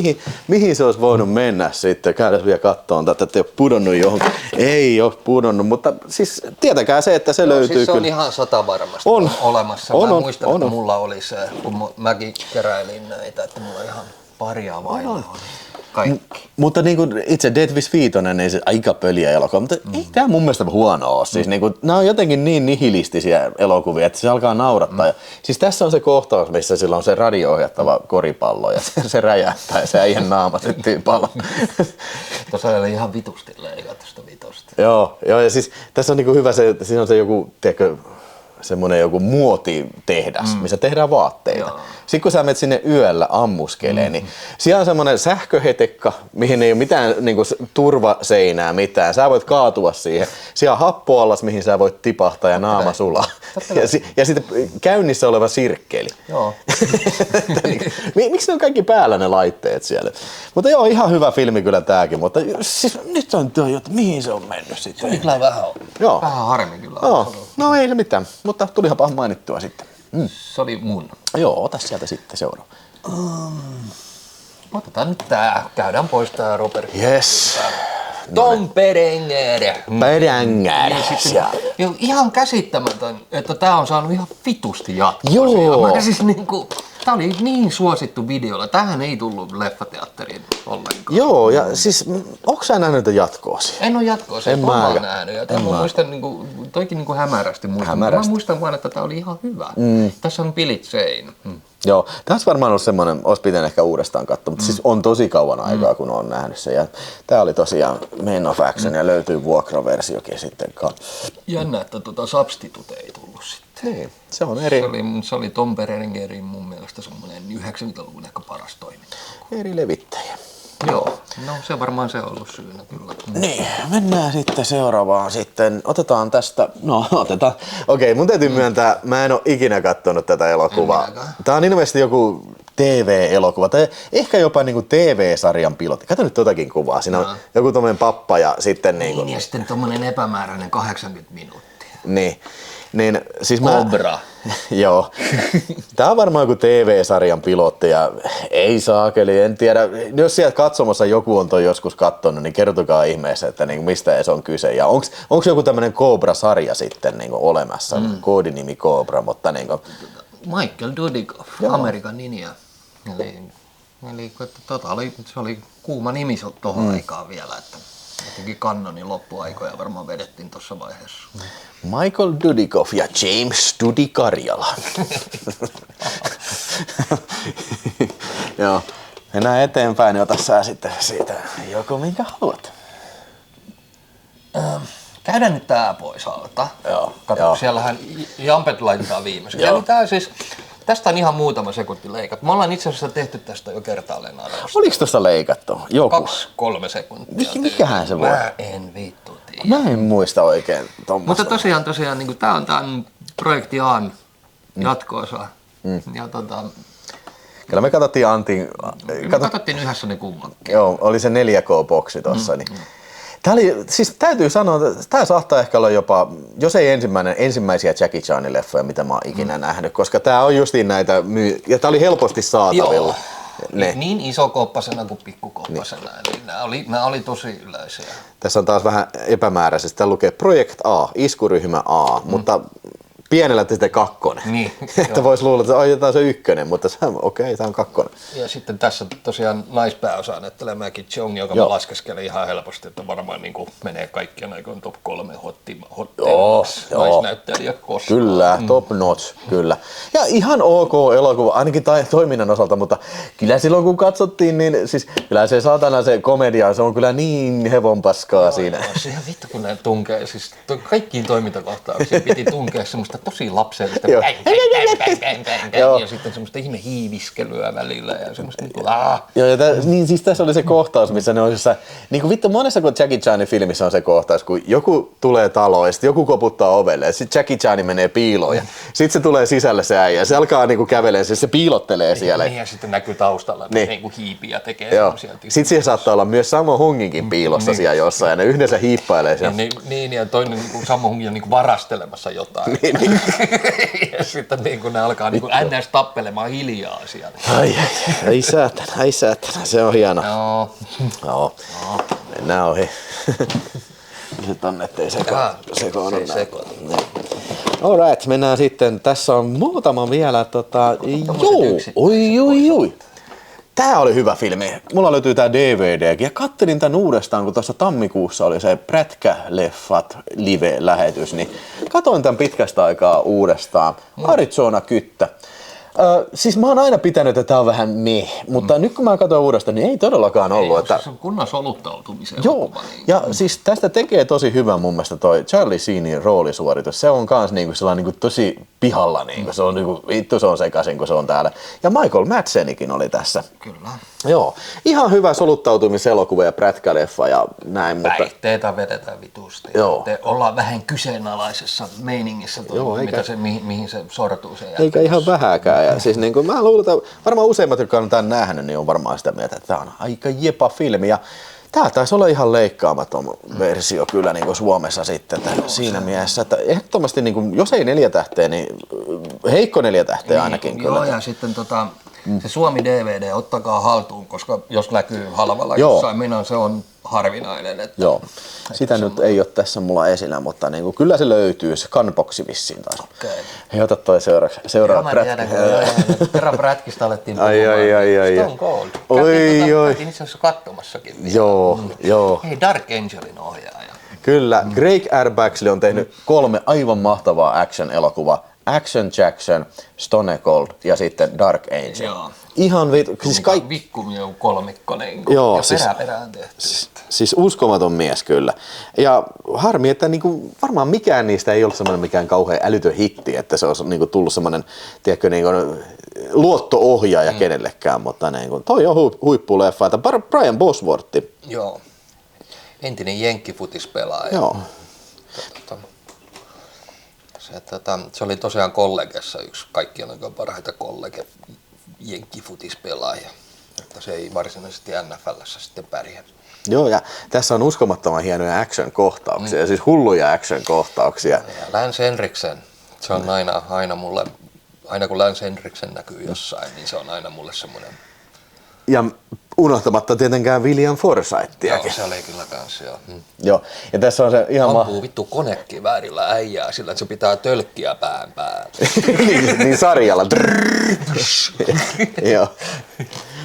mihin se olisi voinut mennä sitten. Käydään vielä kattoon, että ei ole pudonnut johonkin. Ei ole pudonnut, mutta siis tietäkää se, että se löytyy siis se on kyllä. ihan 100 varmasti olemassa. Mä muistan, että mulla oli se, kun mäkin keräilin näitä, että mulla ihan paria vailla oli kaikki. Mutta niin kuin itse Death Wish 5, niin se aika pöliä elokuva, mutta ei tämä mun mielestä huono ole. Siis niin kuin, nämä on jotenkin niin nihilistisiä elokuvia, että se alkaa naurattaa. Ja, siis tässä on se kohtaus, missä sillä on se radio-ohjattava koripallo ja se räjähtää ja se äijän naama syttyy pallo. Tuossa oli ihan vitusti leikattu sitä vitosta. Joo, ja siis tässä on niin kuin hyvä se, että siinä on se joku, tiedätkö, semmoinen joku muotitehdas, missä tehdään vaatteita. Joo. Sitten kun sä menet sinne yöllä ammuskeleen, niin siellä on semmoinen sähköhetekka, mihin ei ole mitään niin kuin turvaseinää mitään. Sä voit kaatua siihen. Siellä on happoallas, mihin sä voit tipahtaa ja naama sulaa. Ja sitten käynnissä oleva sirkkeli. Joo. Miksi ne on kaikki päällä ne laitteet siellä? Mutta joo, ihan hyvä filmi kyllä tääkin, mutta siis nyt on tuo, että mihin se on mennyt sitten. Se oli kyllä vähän harmi kyllä. Joo. No ei se mitään, mutta tulihan pahan mainittua sitten. Se oli mun. Joo, ota sieltä sitten seuraava. Otetaan nyt tää. Käydään pois tää Robert. Yes. Tom Berenger. Berenger. Ja ihan käsittämätön, että tää on saanut ihan vitusti jatkoa. Joo. Siis niinku, tää oli niin suosittu videolla. Tähän ei tullut leffateatteriin ollenkaan. Joo, ja siis onko sä nähnyt jatkoosi? En ole jatkoa, se en ole nähnyt. Ja mä muistan, niinku, toikin niinku hämärästi muistan. Mä muistan vaan, että tää oli ihan hyvä. Tässä on Billy Zane. Joo, tässä varmaan ollut semmoinen, olisi pitänyt ehkä uudestaan katsoa, mutta siis on tosi kauan aikaa, kun on nähnyt sen. Ja tää oli tosiaan Men of Action ja löytyy vuokraversiokin sitten. Jännä, että Substitute ei tullut sitten. Niin, se on eri. Se oli Tom Berengerin mun mielestä semmoinen 90-luvun ehkä paras toiminta. Eri levittäjä. Joo, no se varmaan se on ollut syynä kyllä. Niin, mennään sitten seuraavaan sitten. Otetaan. Okei, mun täytyy myöntää, mä en ole ikinä katsonut tätä elokuvaa. Tää on ilmeisesti joku TV-elokuva tai ehkä jopa niinku TV-sarjan pilotti. Kato nyt totakin kuvaa. Siinä on joku tommonen pappa ja sitten niinku... Niin, ja sitten tommonen epämääräinen 80 minuuttia. Niin, siis Cobra. Joo. Tää on varmaan joku TV-sarjan pilotti ja ei saakeli, en tiedä. Jos sieltä katsomassa joku on toi joskus kattonut, niin kertokaa ihmeessä, että niin, mistä edes on kyse. Ja onko joku tämmönen Cobra-sarja sitten niin olemassa, koodinimi Cobra, mutta niin kuin... Michael Dudikoff, Amerikan Ninja. Eli se oli kuuma nimi tohon aikaan vielä, että jotenkin Cannonin loppuaikoja varmaan vedettiin tuossa vaiheessa. Michael Dudikoff ja James Dudi Karjala. Joo. Mennään eteenpäin, niin ota sä sitten siitä joku minkä haluat. käydään nyt tää pois alta. Joo, Kato, joo. siellähän Jampet laitetaan viimeisen. Joo. Eli tää siis, tästä on ihan muutama sekunti leikattu. Me ollaan itse asiassa tehty tästä jo kertaalleen arvosta. Oliko tuossa leikattu? Joku. 2-3 sekuntia. Mikähän se voi? Mä en vittu tiedä. Mä en muista oikein tuommoista. Mutta tosiaan niin tää on tämän projekti A:n jatko-osa. Ja Kyllä me katsottiin Antin... me katsottiin yhdessä ne kummatkin. Joo, oli se 4K-boksi tossa. Niin. Tää oli, siis täytyy sanoa, että tää saattaa ehkä olla jopa, jos ei ensimmäisiä Jackie Chanin leffoja, mitä mä oon ikinä nähnyt, koska tää on justiin näitä ja tää oli helposti saatavilla. Joo. Ne. Niin isokoppasena kuin pikkukoppasena. Niin. Nämä oli tosi yleisiä. Tässä on taas vähän epämääräisesti. Täällä lukee Project A, iskuryhmä A, mutta pienellä sitten 2. Niin, että vois luulla, että ajetaan se 1, mutta okei, tää on 2. Ja sitten tässä tosiaan naispääosa näyttelee Maggie Cheung, joka mä laskeskelin ihan helposti, että varmaan niin kuin menee kaikkien aikojen top 3 naisnäyttelijä koskaan. Kyllä, top notch, kyllä. Ja ihan ok elokuva, ainakin toiminnan osalta, mutta kyllä silloin kun katsottiin, niin siis kyllä se saatana se komedia, se on kyllä niin hevonpaskaa siinä. Joo, se ihan vittu kun ne tunkee, siis kaikkiin toimintakohtauksiin piti tunkea semmoista tosi lapsellista Joo. ja sitten semmoista ihme hiiviskelyä välillä ja semmoista niinku Joo, ja niin siis tässä oli se kohtaus, missä ne on jossain, niin kuin vittu monessa kun Jackie Chanin filmissä on se kohtaus, kun joku tulee taloon ja sitten joku koputtaa ovelle ja sitten Jackie Chan menee piiloon ja sitten se tulee sisälle se äijä ja se alkaa niinku kävelee, se piilottelee siellä. Niin, ja sitten näkyy taustalla, että niin. niinku hiipiä tekee Joo. semmoisia. Sitten siellä saattaa olla myös Sammo Hunginkin piilossa siellä jossain ja ne yhdessä hiippailee siellä. Niin, ja toinen niinku Sammo Hungi on niinku varastelemassa jotain. Niin. Ja sitten niinku ne alkaa niinku NS tappelemaan hiljaa siellä. Ai säätänä, se on hieno. Joo. Mennään ohi. Se tonne, ettei sekoonu. Alright, mennään sitten. Tässä on muutama vielä. Oi. Tää oli hyvä filmi. Mulla löytyy tää DVD ja kattelin tän uudestaan, kun tuossa tammikuussa oli se Prätkä-leffat live-lähetys, niin katoin tän pitkästä aikaa uudestaan. Arizona Kyttä. Siis mä oon aina pitänyt, että tää on vähän mutta nyt kun mä katsoin uudestaan, niin ei todellakaan ollut. Että... Se on kunnon soluttautumisen. Joo, ja siis tästä tekee tosi hyvän mun mielestä toi Charlie Sheenin roolisuoritus. Se on kans niinku sellainen niinku tosi pihalla, niinku. Se on niinku, vittu se on sekaisin, kun se on täällä. Ja Michael Madseninkin oli tässä. Kyllä. Joo, ihan hyvä soluttautumiselokuva ja prätkäleffa ja näin. Päihteitä vedetään vitusti. Joo. Ollaan vähän kyseenalaisessa meiningissä, mihin se sortuu sen jälkeen. Eikä ihan vähääkään. Ja siis niin kuin mä luulen, että varmaan useimmat, jotka on tämän nähnyt, niin on varmaan sitä mieltä, että tämä on aika jepa filmi. Ja tää taisi olla ihan leikkaamaton versio kyllä niin kuin Suomessa sitten. Siinä mielessä, että ehdottomasti niin kuin, jos ei 4 tähteä, niin heikko 4 tähteä ainakin niin, kyllä. Joo, ja sitten se Suomi DVD, ottakaa haltuun, koska jos näkyy halvalla jossain, minä se on harvinainen. Että joo, sitä nyt ei ole tässä mulla esillä, mutta niin kuin, kyllä se löytyy, se Canboxi vissiin taas. Okay. Hei, ota toi seuraava prätkä. Kerran prätkistä alettiin puhumaan. Stone Cold. Käytiin itse asiassa katsomassakin. Joo. Hei, Dark Angelin ohjaaja. Kyllä, Craig R. Baxley on tehnyt 3 aivan mahtavaa action-elokuvaa. Action Jackson, Stone Cold ja sitten Dark Angel. Joo. Ihan siis Vikkumia on kolmikkonen. Joo, ja siis, perään tehty. Siis uskomaton mies kyllä. Ja harmi, että niinku, varmaan mikään niistä ei ollut semmoinen mikään kauhean älytön hitti, että se olisi niinku tullut semmoinen, tiedätkö, niinku, luotto-ohjaaja kenellekään, mutta niinku, toi on huippuleffa. Että Brian Bosworth. Joo. Entinen jenkkifutispelaaja. Joo. Se oli tosiaan kollegessa yksi kaikkien aikojen parhaita jenkkifutispelaajia. Että se ei varsinaisesti NFL:ssä sitten pärjää. Joo, ja tässä on uskomattoman hienoja action-kohtauksia, siis hulluja action-kohtauksia. Ja Lance Henriksen, se on aina mulle, aina kun Lance Henriksen näkyy jossain, niin se on aina mulle semmoinen. Ja unohtamatta tietenkään William Forsythiakin. Joo, se oli kyllä kans, joo. Joo, ja tässä on se ihan ampuu vittu konekiväärillä äijää sillä, että se pitää tölkkiä pään päällä. niin sarjalla. Joo.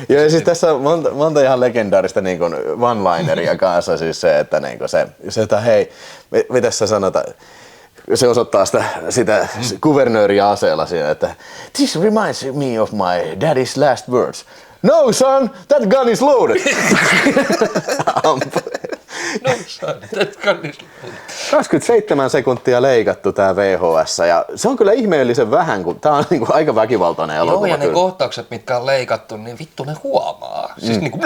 Ja siis tässä on monta ihan legendaarista niin kuin one-lineria kanssa, siis se, että niin kuin se että hei, mitä sä sanotaan, se osoittaa sitä kuvernööriä aseella siinä, että this reminds me of my daddy's last words. No son, that gun is loaded. No, 27 sekuntia leikattu tää VHS ja se on kyllä ihmeellisen vähän, kun tää on niinku aika väkivaltainen elokuva. Joo, ja ne kyllä. kohtaukset, mitkä on leikattu, niin vittu ne huomaa. Siis niinku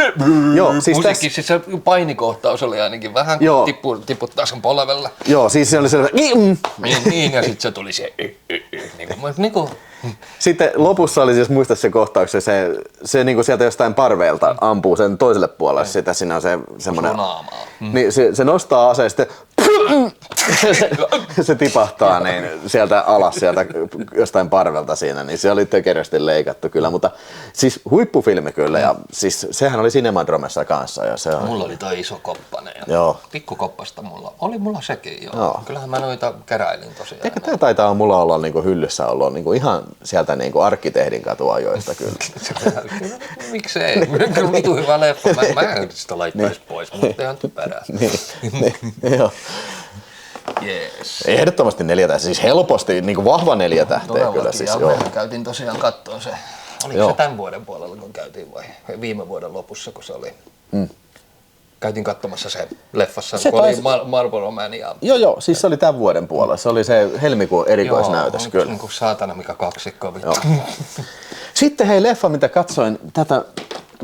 Joo, siis musiikki, siis se painikohtaus oli ainakin vähän, kun tiputtaa sen polvella. Joo, siis se oli sellainen... Niin, ja sitten se tuli se... Niinku... Sitten lopussa oli siis, muista se kohtaus, se niinku sieltä jostain parveelta ampuu sen toiselle puolelle, sitä siinä on se semmoinen... Niin se nostaa aseen, sitten se tipahtaa niin sieltä alas sieltä jostain parvelta siinä, niin se oli tökerösti leikattu kyllä, mutta siis huippufilmi kyllä ja siis sehän oli Cinemadromessa kanssa. Ja se mulla oli toi iso koppanen ja joo. Pikkukoppasta mulla sekin joo. Kyllähän mä noita keräilin tosiaan. Eikä tää taitaa mulla olla niinku hyllyssä ollut niinku ihan sieltä niinku arkkitehdin katuajoista kyllä. Miksei? Kyllä vitu hyvä leffa. Mä en sitä laittaisi pois, mutta ihan typerää. Joo. Yes. Ehdottomasti 4 tähteä, siis helposti niin kuin vahva 4 tähteä kyllä. Siis, joo. Mehän käytiin tosiaan kattoon se. Oliko se tämän vuoden puolella kun käytiin vai viime vuoden lopussa kun se oli? Käytiin katsomassa se leffassa, se kun oli Marlboro Man. Joo, siis se oli tämän vuoden puolella. Se oli se helmikuun erikoisnäytös joo, kyllä. Niin kuin saatana mikä kaksikko vittu. Sitten hei, leffa mitä katsoin tätä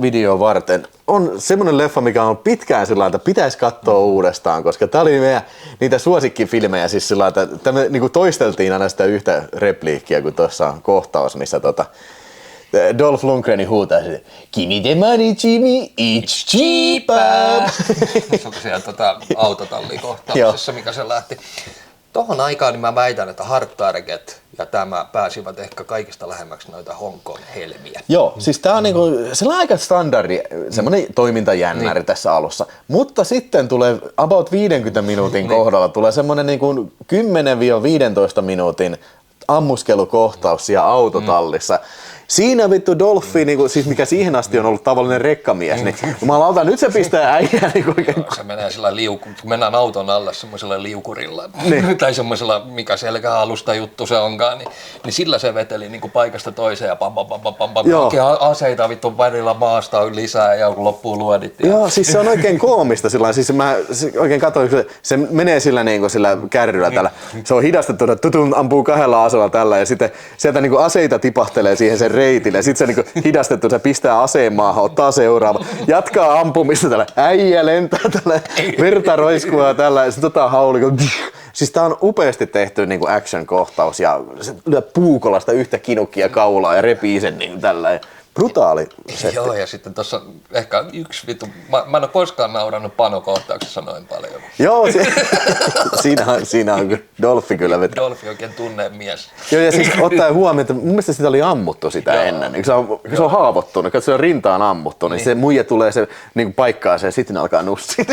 videoa varten on semmoinen leffa, mikä on pitkään sillä että pitäisi katsoa uudestaan, koska tää oli meidän niitä suosikkifilmejä siis sillä että me niinku toisteltiin aina sitä yhtä repliikkiä, kun tuossa on kohtaus, missä Dolph Lundgren huutaa sitten, "Give me the money, Jimmy, it's cheaper." Se on siellä autotallikohtauksessa, mikä se lähti. Tohon aikaan niin mä väitän, että Hard Target ja tämä pääsivät ehkä kaikista lähemmäksi noita Hong Kong-helmiä. Joo, siis tää on niinku sellainen aika standardi semmoinen toimintajännäri tässä alussa. Mutta sitten tulee about 50 minuutin kohdalla tulee semmoinen niinku 10-15 minuutin ammuskelukohtaus siellä autotallissa. Siinä vittu Dolphy, niinku, siis mikä siihen asti on ollut tavallinen rekkamies, niin jumalauta, nyt se pistää äijää niinku oikein. Se menee sillä kun mennään auton alle semmoisella liukurilla, tai semmoisella, mikä selkäalusta juttu se onkaan, niin sillä se veteli niinku paikasta toiseen ja pam. Aseita vittu välillä maasta lisää ja loppuu luodit. Ja... Joo, siis se on oikein koomista sillä siis mä oikein katsoin, se menee sillä niinku sillä kärryllä tällä. Se on hidastettu, tutun ampuu 2 asella tällä ja sitten sieltä niinku aseita tipahtelee siihen sen reitille. Sitten se niinku hidastettu, se pistää aseen maahan, ottaa seuraava, jatkaa ampumista tällä, äijä lentää tällä, verta roiskuu tällä ja sitten haulikko. Siis tää on upeasti tehty niinku action-kohtaus ja se lyö puukolasta yhtä kinukkia kaulaa ja repii sen niin tällä. Brutaali setti. Joo, ja sitten tuossa ehkä yksi vittu, mä en ole koskaan naurannut panokohtauksessa noin paljon. Joo, siinä on kyllä Dolphy kyllä vetää. Dolphy oikein tunnemies. Joo, ja siis ottaen huomioon, että mun mielestä sitä oli ammuttu sitä ennen. Se on haavoittunut, kun se on rintaan ammuttu, niin se muija tulee se niin paikkaa se ja sitten alkaa nussia.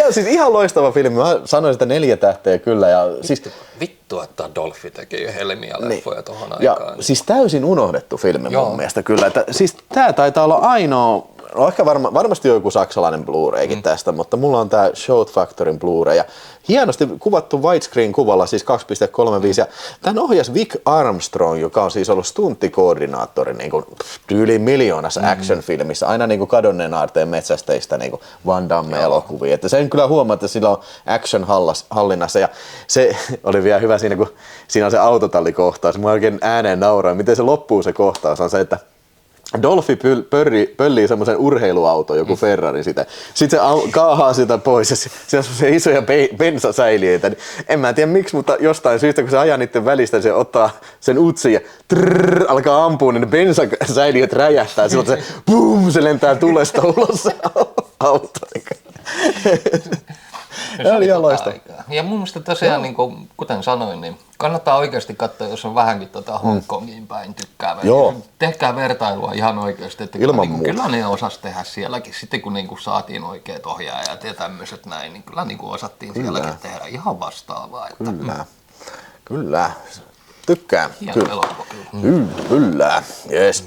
Siis ihan loistava filmi. Mä sanoin sitä 4 tähteä kyllä. Ja siis... Vittu, että Dolphy teki helmiä leffoja tohon aikaan. Ja siis täysin unohdettu filmi mun mielestä kyllä. Että, siis tää taitaa olla ainoa, no ehkä varmasti joku saksalainen Blu-raykin tästä, mutta mulla on tää Shout Factoryn Blu-ray. Ja hienosti kuvattu widescreen kuvalla, siis 2.35. Ja tän ohjasi Vic Armstrong, joka on siis ollut stunttikoordinaattori niin kuin tyyliin miljoonassa action-filmissä, aina niin kuin kadonneen aarteen metsästeistä niin kuin Van Damme-elokuvia. Että sen kyllä huomaa, että sillä on action hallinnassa. Ja se oli vielä hyvä siinä, kun siinä on se autotallikohtaus. Mä oikein ääneen nauroin, miten se loppuu se kohtaus on se, että Dolphy pöllii semmoisen urheiluauton, joku Ferrari sitä. Sitten se kaahaa sitä pois ja siinä on semmoisia isoja bensasäiliöitä. Niin en mä tiedä miksi, mutta jostain syystä kun se ajaa niiden välistä, se ottaa sen utsin ja alkaa ampua, niin ne bensasäiliöt räjähtää. Silloin se boom, se lentää tulesta ulos se auto. Se oli ihan loistava. Ja mun mielestä tosiaan, niin kuin, kuten sanoin, niin kannattaa oikeasti katsoa, jos on vähänkin Hong Kongin päin tykkäävä. Tehkää vertailua ihan oikeasti, että kyllä ne osasi tehdä sielläkin. Sitten kun niin kuin saatiin oikeat ohjaajat ja tämmöiset näin, niin kyllä niin kuin osattiin sielläkin tehdä ihan vastaavaa. Että... Kyllä. Tykkään. Kyllä. Yes.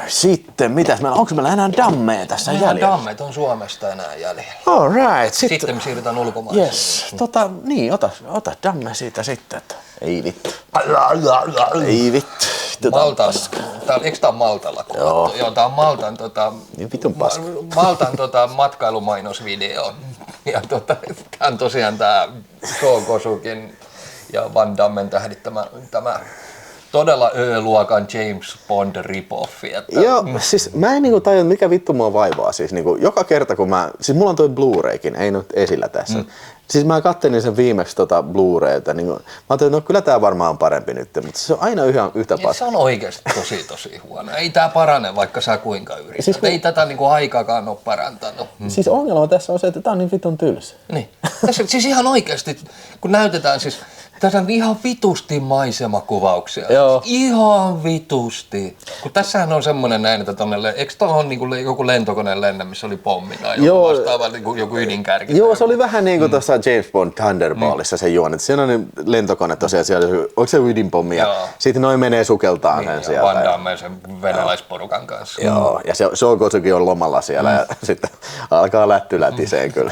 Sitten, onko meillä enää dammeja tässä jäljellä? Dammeet on Suomesta enää jäljellä. All right. Sitten me siirrytään ulkomaille. Yes. Ota damme siitä sitten. Että ei vittu. Maltan, eikö tää on Maltalla kuvattu? Joo, tää on Maltan, niin vitun paska. Maltan matkailumainosvideo. Ja tää on tosiaan tää Sho Kosukin ja Van Dammen tähdittämä tämä todella Ö-luokan James Bond rip-offi. Joo, siis mä en niinku tajua, mikä vittu mua vaivaa. Siis niinku, joka kerta kun siis mulla on toi Blu-raykin, ei nyt esillä tässä. Siis mä kattelin sen viimeksi Blu-rayta, niin mä ajattelin, että no kyllä tää varmaan on parempi nyt, mutta se on aina yhtä paska. Se on oikeasti tosi huono. Ei tää parane, vaikka sä kuinka yrität. Siis ei tätä niinku aikaakaan ole parantanut. Siis ongelma tässä on se, että tää on niin vitun tylsä. Niin. Tässä siis ihan oikeasti, kun näytetään siis tässä on ihan vitusti maisemakuvauksia. Joo. Ihan vitusti. Kun tässähän on semmoinen näin, että eikö tuolla on niinku joku lentokoneen lennä, missä oli pommi tai joku vastaava, niinku joku ydinkärki? Joo, se oli vähän niin kuin tuossa James Bond Thunderballissa se juoni. Siinä on niin lentokone tosiaan, siellä, onko se ydinpommi ja sitten noin menee sukeltaan sen sieltä. Van Damme sen venäläisporukan kanssa. Joo, ja Sho Kosukin on lomalla siellä ja sitten alkaa lättylätiseen kyllä.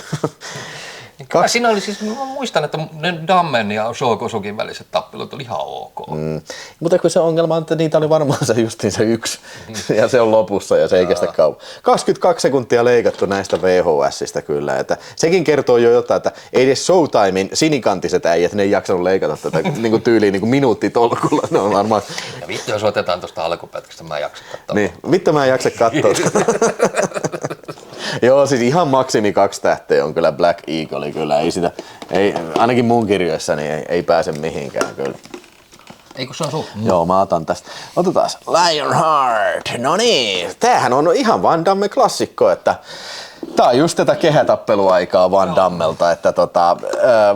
Siinä oli siis, mä muistan, että ne Dammen ja Sho Kosukin väliset tappelut oli ihan ok. Mutta kun se ongelma on, että niitä oli varmaan se justiin se yksi ja se on lopussa ja se ei kestä kauan. 22 sekuntia leikattu näistä VHSistä kyllä, että sekin kertoo jo jotain, että ei edes Showtimein sinikantiset äijät, ne ei jaksanut leikata tätä niinku tyyliin niinku minuuttitolkulla, ne on varmaan. Ja vittu jos otetaan tuosta alkupätkästä, mä en jaksa katsoa. Niin, vittu mä en jaksa katsoa. Joo, siis ihan maksimi 2 tähteä on kyllä Black Eagle, kyllä ei sitä, ainakin mun kirjoissani ei pääse mihinkään kyllä. Eikö se on sun? Joo, mä otan tästä. Otetaan Lionheart. No niin, tämähän on ihan Van Damme klassikko, että tää on just tätä kehätappeluaikaa Van Dammelta, että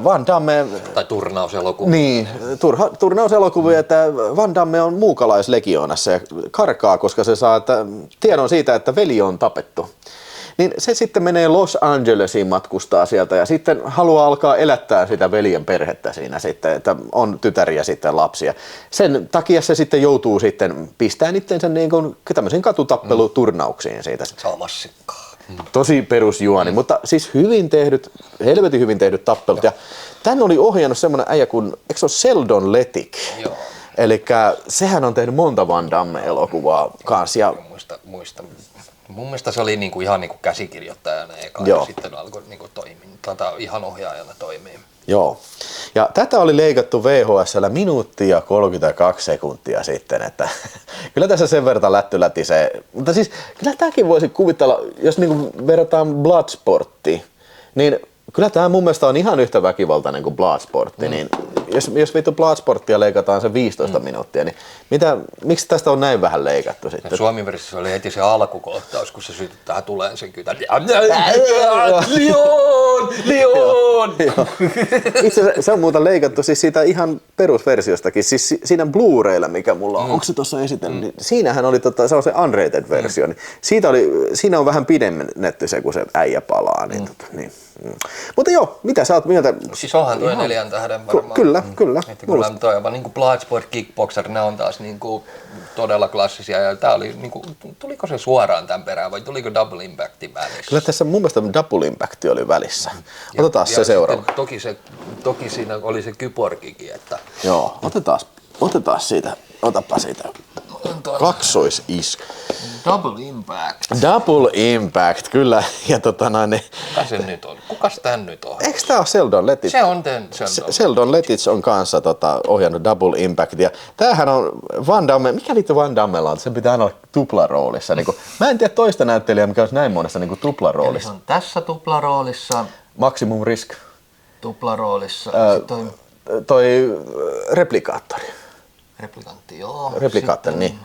Van Damme. Tai turnauselokuvia. Niin, turnauselokuvia, että Van Damme on muukalaislegioonassa ja karkaa, koska se saa tiedon siitä, että veli on tapettu. Niin se sitten menee Los Angelesiin, matkustaa sieltä ja sitten haluaa alkaa elättää sitä veljen perhettä siinä sitten, että on tytäriä sitten lapsia. Sen takia se sitten joutuu sitten pistämään itsensä niin kuin tämmöisiin katutappeluturnauksiin siitä. Saa massikkaa. Tosi perusjuoni, mutta siis helvetin hyvin tehdyt tappelut. Ja tän oli ohjannut semmoinen äijä kuin, eikö se ole Sheldon Lettich? Joo. Elikkä sehän on tehnyt monta Van Damme-elokuvaa kanssa. Ja muista. Mun mielestä se oli niinku ihan niinku käsikirjoittajana eka ja sitten alkoi niinku ihan ohjaajana toimia. Joo. Ja tätä oli leikattu VHS:llä minuuttia ja 32 sekuntia sitten, että kyllä tässä sen verran lättylätisee. Mutta siis kyllä tämäkin voisi kuvitella, jos niinku verrataan Bloodsporttiin, niin kyllä tämä mun mielestä on ihan yhtä väkivaltainen kuin Bloodsportti, niin jos vittu Bloodsporttia leikataan se 15 minuuttia, niin miksi tästä on näin vähän leikattu sitten? Suomi-versiossa oli heti se alkukohtaus, kun se sytyttää tuleen sen kytän. Leon! Itse asiassa se on muuta leikattu siis siitä ihan perusversiostakin, siis siinä Blu-raylla, mikä mulla on, onko se tuossa esitellyt, niin siinähän oli se on se unrated-versio, niin siinä on vähän pidennetty se, kun se äijä palaa. Niin, Mutta joo, mitä sä oot mieltä? Siis onhan toi 4 tähden varmaan. Kyllä. Kyllä toi on niin kuin Bloodsport, Kickboxer, ne on taas niin kuin todella klassisia. Ja tää oli, niin kuin, tuliko se suoraan tämän perään vai tuliko Double Impactin välissä? Kyllä tässä mun mielestä Double Impact oli välissä. Otetaan se seuraava. Toki siinä oli se kyborgikin. Että joo, otetaan siitä. Otapa siitä. Kaksois-isku. Double Impact. Double Impact, kyllä. Ja Kuka se nyt on? Kukas tän nyt on? Eikö tää ole Sheldon Lettich? Se on Sheldon Lettich on kanssa ohjannut Double Impact. Ja tämähän on Van Damme. Mikä vittu Van Dammella on? Se pitää aina olla tuplaroolissa. Mä en tiedä toista näyttelijää, mikä olisi näin monessa tuplaroolissa. Eli se on tässä tuplaroolissa. Maximum Risk. Tuplaroolissa. Toi Replikaattori. Replikantti, joo. Replikaattori, niin.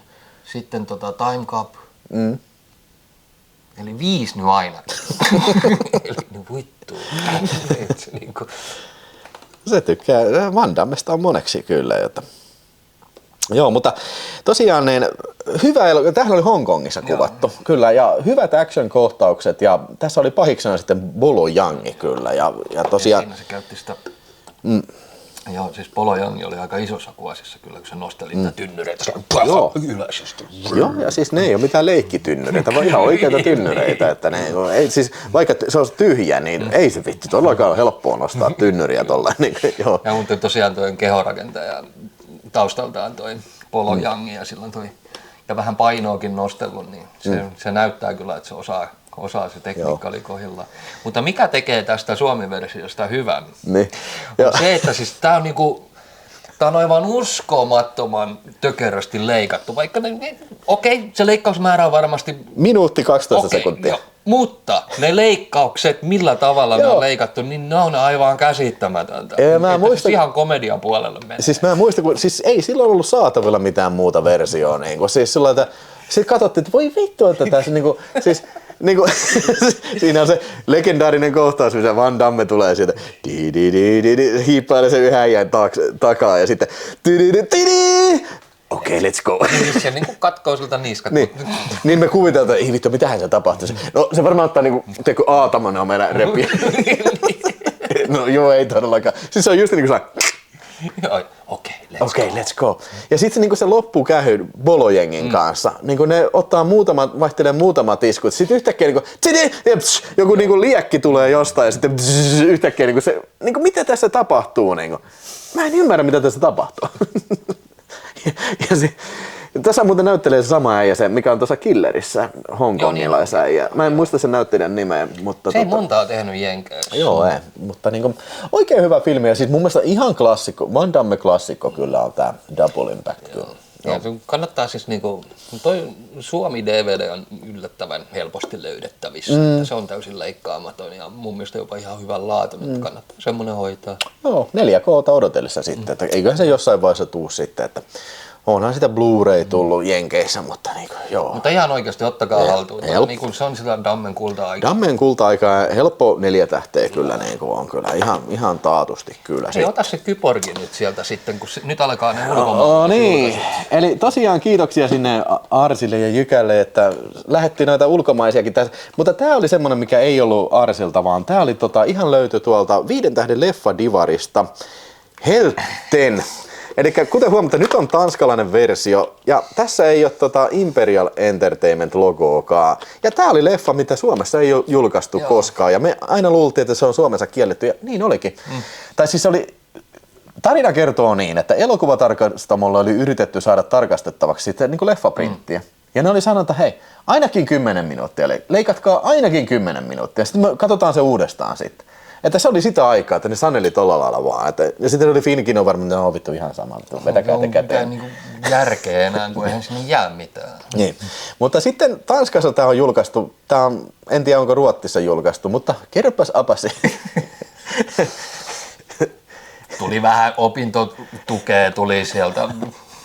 Sitten Time Cup. Eli 5 nyt aina. Eli vittu. Se tykkää. Van Dammesta on moneksi kyllä. Jota. Joo, mutta tosiaan niin hyvä elokuva. Tämähän oli Hongkongissa kuvattu. Kyllä, ja hyvät action-kohtaukset. Ja tässä oli pahiksena sitten Bolo Yangi kyllä. Ja tosiaan. Ja siinä se käytti sitä. Joo, siis Bolo Yangi oli aika isossa kuvasissa kyllä, kun se nosteli niitä tynnyreitä. Joo. Joo, ja siis ne ei ole mitään leikkitynnyreitä, vaan ihan oikeita tynnyreitä. Että ei, siis, vaikka se olisi tyhjä, niin ei se vittu todellakaan helppoa nostaa tynnyriä tuolla. Niin, joo. Ja mutta tosiaan toi kehorakentaja taustaltaan toi polojangia silloin toi. Ja vähän painoakin nostellut, niin se näyttää kyllä, että se osaa se tekniikka oli kohdillaan. Mutta mikä tekee tästä Suomi-versiosta hyvän? Niin. On se, että siis tää on niinku, tää on aivan uskomattoman tökerösti leikattu. Vaikka se leikkausmäärä on varmasti... Minuutti 12 sekuntia. Mutta ne leikkaukset, millä tavalla ne on leikattu, niin ne on aivan käsittämätöntä. Ihan komedian puolelle menee. Siis mä muistan, kun siis ei silloin ollut saatavilla mitään muuta versioa. Niin kun, siis silloin, että sitten katsottiin, että voi vittu, että tässä siinä on se legendaarinen kohtaus, missä Van Damme tulee sieltä hiippailee sen yhden äijän takaa ja sitten okei, let's go. Se niinku katkoo sulta niskat. Niin me kuvitellaan, että ei vittu, mitähän se tapahtuisi. No se varmaan ottaa niinku, teekö Aataman on meidän repiä. No joo, ei todellakaan. Siis se on just niinku sellainen. Okei, let's go. Ja sitten niinku se loppukähy Bolojengin kanssa. Niinku ne ottaa vaihtelee muutamat iskut. Sitten yhtäkkiä niinku, joku niinku liekki tulee jostain ja sitten yhtäkkiä niinku se, niinku mitä tässä tapahtuu niinku. Mä en ymmärrä mitä tässä tapahtuu. Tässä muuten näyttelee se sama äijä, se, mikä on tuossa Killerissä, hongkongilaisäijä. Mä en muista sen näyttelijän nimeä. Mutta se ei montaa tehnyt jenkeissä. Joo, ei. Mutta niinku, oikein hyvä filmi ja siis mun mielestä ihan klassikko, Van Damme klassikko kyllä on tää Double Impact. Ja kannattaa siis niinku, toi Suomi DVD on yllättävän helposti löydettävissä. Se on täysin leikkaamaton ja mun mielestä jopa ihan hyvän laatuinen, että kannattaa semmonen hoitaa. Joo, 4K:ta odotellessa sitten, että eiköhän se jossain vaiheessa tuu sitten, että onhan sitä Blu-ray tullut Jenkeissä, mutta niinku, joo. Mutta ihan oikeasti ottakaa haltuun. Niin se on sitä Dammen kulta-aikaa. Dammen kulta-aikaa, helppo 4 tähteä kyllä niinku on kyllä, ihan taatusti kyllä. Hei, ota se Kyborgi nyt sieltä sitten, kun nyt alkaa ne ulkomaan. Niin, eli tosiaan kiitoksia sinne Arsille ja Jykälle, että lähetti noita ulkomaisiakin tässä. Mutta tää oli semmonen, mikä ei ollut Arsilta, vaan tää oli ihan löyty tuolta 5 tähden leffadivarista Helten. Eli kuten huomatte, nyt on tanskalainen versio ja tässä ei ole Imperial Entertainment logoakaan. Ja tää oli leffa, mitä Suomessa ei ole julkaistu koskaan ja me aina luultiin, että se on Suomessa kielletty ja niin olikin. Tai siis tarina kertoo niin, että elokuvatarkastamolla oli yritetty saada tarkastettavaksi sitten niin kuin leffaprinttiä. Ja ne oli sanonut, että hei, ainakin 10 minuuttia, leikatkaa ainakin 10 minuuttia. Sitten me katsotaan se uudestaan sitten. Että se oli sitä aikaa, että ne saneli tolla lailla vaan. Ja sitten oli Finkino varmaan, että ne on vittu ihan sama, vetäkää te käteen. Niinku järkeä enää, kun eihän sinne jää mitään. Niin. Mutta sitten Tanskassa tämä on julkaistu, en tiedä onko Ruotsissa julkaistu, mutta kerropas Apasi. Tuli vähän opintotukea tuli sieltä.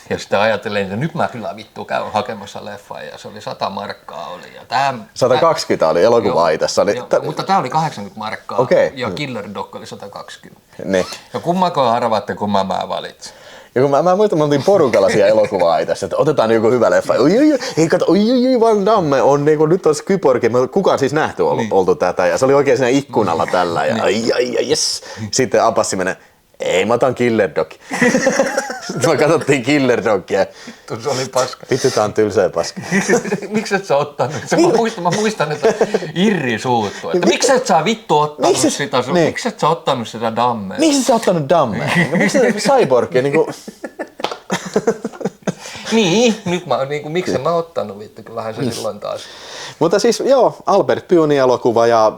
Ja sitten ajattelin, että nyt mä kyllä vittu käyn hakemassa leffaa ja se oli 100 markkaa oli. Ja 120 oli elokuva-aitassa. Mutta tää oli 80 markkaa ja Killer Dog oli 120. Niin. Ja kummako arvaatte, kun mä valitsin? Ja kun mä muistan, me oltiin porukalla siellä elokuva-aitassa, että otetaan joku hyvä leffa. Hei kato, Van Damme on niinku, nyt on Kyborgi. Kukaan siis nähty oltu tätä ja se oli oikein siinä ikkunalla tällä ja yes. Sitten Apassi menee. Ei, mä otan Killer Dog. Sitten me katsottiin Killer Dogia. Vittu, se oli paska. Vittu, tää on tylsää paska. Miksi et sä ottanut? Mä muistan, että Irri suuttuu. Että miksi et sä vittu ottanut sitä? Miksi et sä ottanut sitä Dammea? Miksi sä ottanut Dammea? Miksi sä Cyborgia? Niin, nyt miksi mä ottanut vittu, kun vähän se silloin taas. Mutta siis joo, Albert Pyunin elokuva ja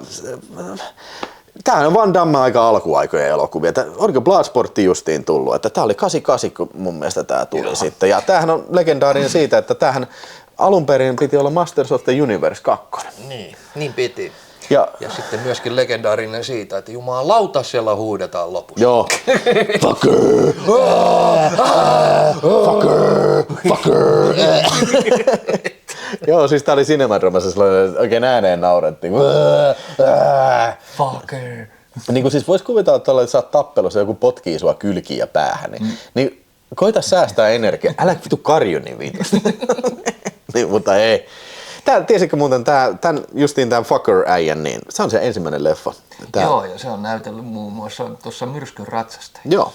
tämähän on Van Damme aika alkuaikojen elokuvia. Oliko Bloodsportti justiin tullut? Että tää oli 88, kun mun mielestä tää tuli sitten. Ja tämähän on legendaarinen siitä, että tämähän alun perin piti olla Masters of the Universe 2. Niin piti. Ja sitten myöskin legendaarinen siitä, että jumalauta siellä huudetaan lopussa. Joo. Fucker! Fucker! Joo, siis tää oli Cinemadromassa oikein ääneen naurettiin. Fucker! Niin kuin siis vois kuvitella, että sä oot tappelussa ja joku potkii sua kylkiin ja päähän, niin koita säästää energiaa. Älä vittu karju niin viitosti. Niin, mutta ei. Tiesitkö muuten justiin tämän Fucker-äijän, niin se on se ensimmäinen leffa. Joo, ja se on näytellyt muun muassa tuossa Myrskyn ratsasta. Joo.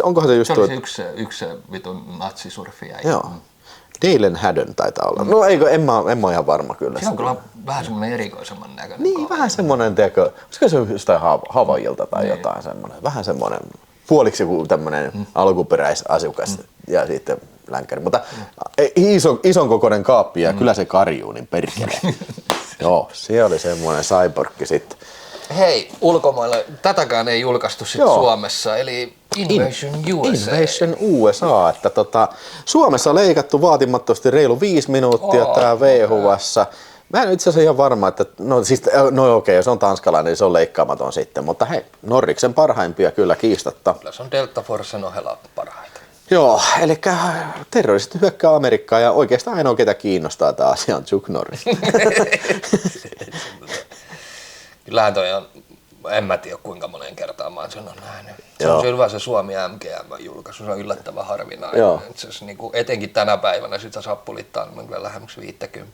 Onkohan se just se oli yksi vitun natsisurfiäijä. Joo. Dalen Haddon taitaa olla. No eikö, en mä ole ihan varma kyllä. Se on kyllä vähän semmoinen erikoisemman näköinen. Niin, vähän semmoinen, tiedätkö, olisiko se jostain Havaijilta tai jotain semmoinen. Vähän semmoinen, puoliksi joku tämmöinen alkuperäisasukas ja sitten länkkäri. Mutta ison kokoinen kaappi ja kyllä se karjuu, niin perkele. Joo, se oli semmoinen cyborgki sitten. Hei, ulkomailla tätäkään ei julkaistu sit Suomessa, eli Invasion USA. Invasion USA, että Suomessa leikattu vaatimattomasti reilu 5 minuuttia tää VHU:ssa. Mä en itse asiassa ihan varma, että okei, jos on tanskalainen, niin se on leikkaamaton sitten, mutta hei, Norriksen parhaimpia kyllä kiistatta. Kyllä se on Delta Forcen ohella parhaita. Joo, eli terroristit hyökkää Amerikkaan ja oikeastaan ainoa ketä kiinnostaa tämä asia on Chuck Norris. Kyllähän toi on, en mä tiedä kuinka moneen kertaan mä oon sen nähnyt. Se on hyvä se Suomi MGM-julkaisu, se on yllättävän harvinainen. Niinku, etenkin tänä päivänä sitä sappulittaa niin kyllä lähemmäksi 50.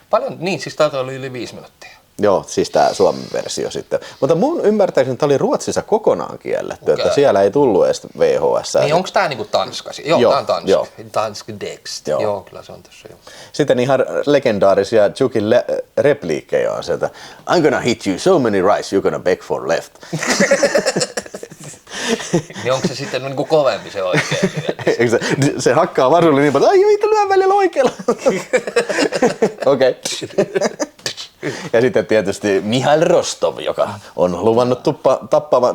Paljon, niin siis taitaa oli yli 5 minuuttia. Joo, siis tää Suomen versio sitten. Mutta mun ymmärtääkseni tää oli Ruotsissa kokonaan kielletty, että siellä ei tullut edes VHS. Niin onko tää niinku tanskasi? Joo, tää on tanski. Tanski Dext. Joo, kyllä se on tässä jo. Sitten ihan legendaarisia Chuckin repliikkejä on sieltä. I'm gonna hit you so many rights, you're gonna beg for left. Niin onko se sitten niinku kovempi se oikein? se hakkaa varulle niin paljon, ai mitä lyö välillä oikealla. Okei. Ja sitten tietysti Mihail Rostov, joka on luvannut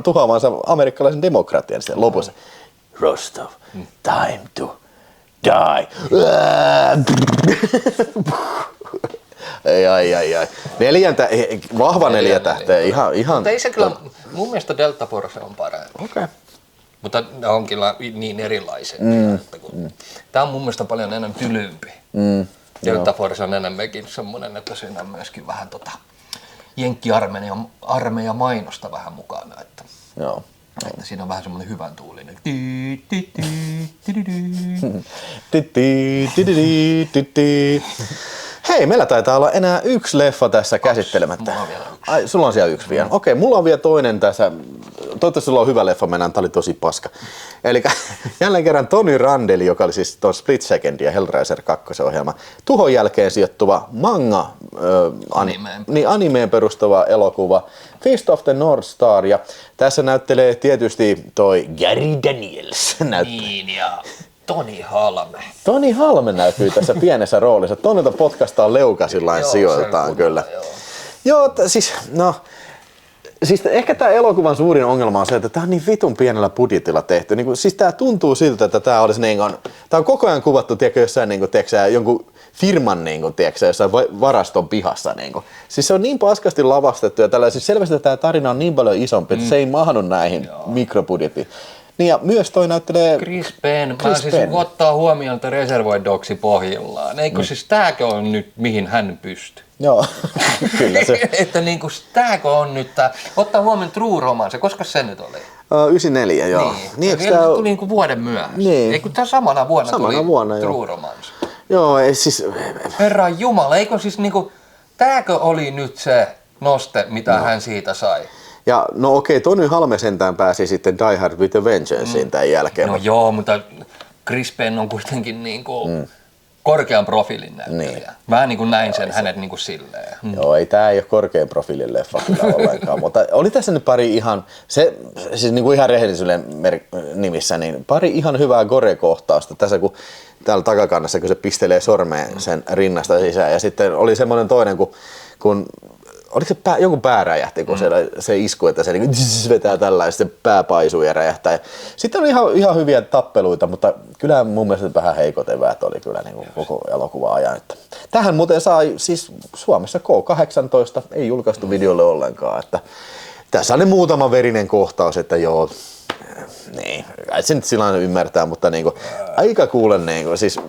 tuhoavansa amerikkalaisen demokratian. Sitten lopussa, Rostov, time to die. Ai. Vahva 4 tähteä. Ihan. Mutta ei se kyllä, mun mielestä Delta Force on parempi. Okay. Mutta ne on kyllä niin erilaiset. Tää on mun mielestä paljon enemmän tylympi. Delta Force on enemmänkin semmonen, että siinä on myöskin vähän jenkki-armeija mainosta vähän mukana. Että siinä on vähän semmonen hyvän tuulinen. Hei, meillä taitaa olla enää 1 leffa tässä käsittelemättä. Mulla on vielä 1. Ai, sulla on siellä 1 vielä. Okei, mulla on vielä toinen tässä. Toivottavasti sulla on hyvä leffa mennään, tää oli tosi paska. Eli jälleen kerran Tony Randell, joka oli siis tuon Split Second ja Hellraiser 2 ohjelma. Tuhon jälkeen sijoittuva manga, animeen perustuva elokuva. Feast of the North Star, ja tässä näyttelee tietysti toi Gary Daniels. Niin, ja Toni Halme. Toni Halme näkyy tässä pienessä roolissa. Tonilta podcastaa leukasillaan sijoiltaan kyllä. Joo, siis ehkä tämä elokuvan suurin ongelma on se, että tämä on niin vitun pienellä budjetilla tehty. Siis tämä tuntuu siltä, että tämä olisi tää on koko ajan kuvattu, tiedätkö, jossain jonkun firman jossain varaston pihassa. Siis se on niin paskasti lavastettu ja tällä, siis selvästi tämä tarina on niin paljon isompi, että se ei mahdu näihin mikrobudjettiin. Niin ja myös toi näyttelee Chris Penn. Mä siis ottaa huomioon, että Reservoir Dogsi pohjillaan. Eikö siis tääkö on nyt mihin hän pystyy? Joo, kyllä se. Että niinku tääkö on nyt tää. Ottaa huomioon True Romance. Koska se nyt oli? 94, joo. Niin se tuli niinku vuoden myöhässä. Niin. Eikö tää samana vuonna tuli True Romance? Joo, ei siis. Herran Jumala, eikö siis niinku tääkö oli nyt se noste, mitä hän siitä sai? Ja no okei, Tony Halme sentään pääsi sitten Die Hard with a Vengeanceen tämän jälkeen. No joo, mutta Chris Penn on kuitenkin niinku korkean profiilin näyttelijä. Niin. Mä niinku näin sen hänet niinku silleen. Joo, ei tää ei ole korkean profiilin leffa kyllä ollenkaan, mutta oli tässä nyt pari ihan, siis niinku ihan rehellisyyden nimissä, niin pari ihan hyvää gore-kohtausta tässä, kun täällä takakannassa, kun se pistelee sormeen sen rinnasta sisään, ja sitten oli semmoinen toinen, kun oliko se jonkun pää räjähti, kun se isku, että se niin vetää tällä ja sitten pää paisuu ja räjähtää. Ja sitten oli ihan hyviä tappeluita, mutta kyllä mun mielestä vähän heikot eväät oli kyllä niin kuin koko elokuva ajan. Tähän muuten sai siis Suomessa K18, ei julkaistu videolle ollenkaan. Että tässä oli muutama verinen kohtaus, että joo, niin, ei se nyt sillä ymmärtää, mutta niinku, aika kuulen niinku, siis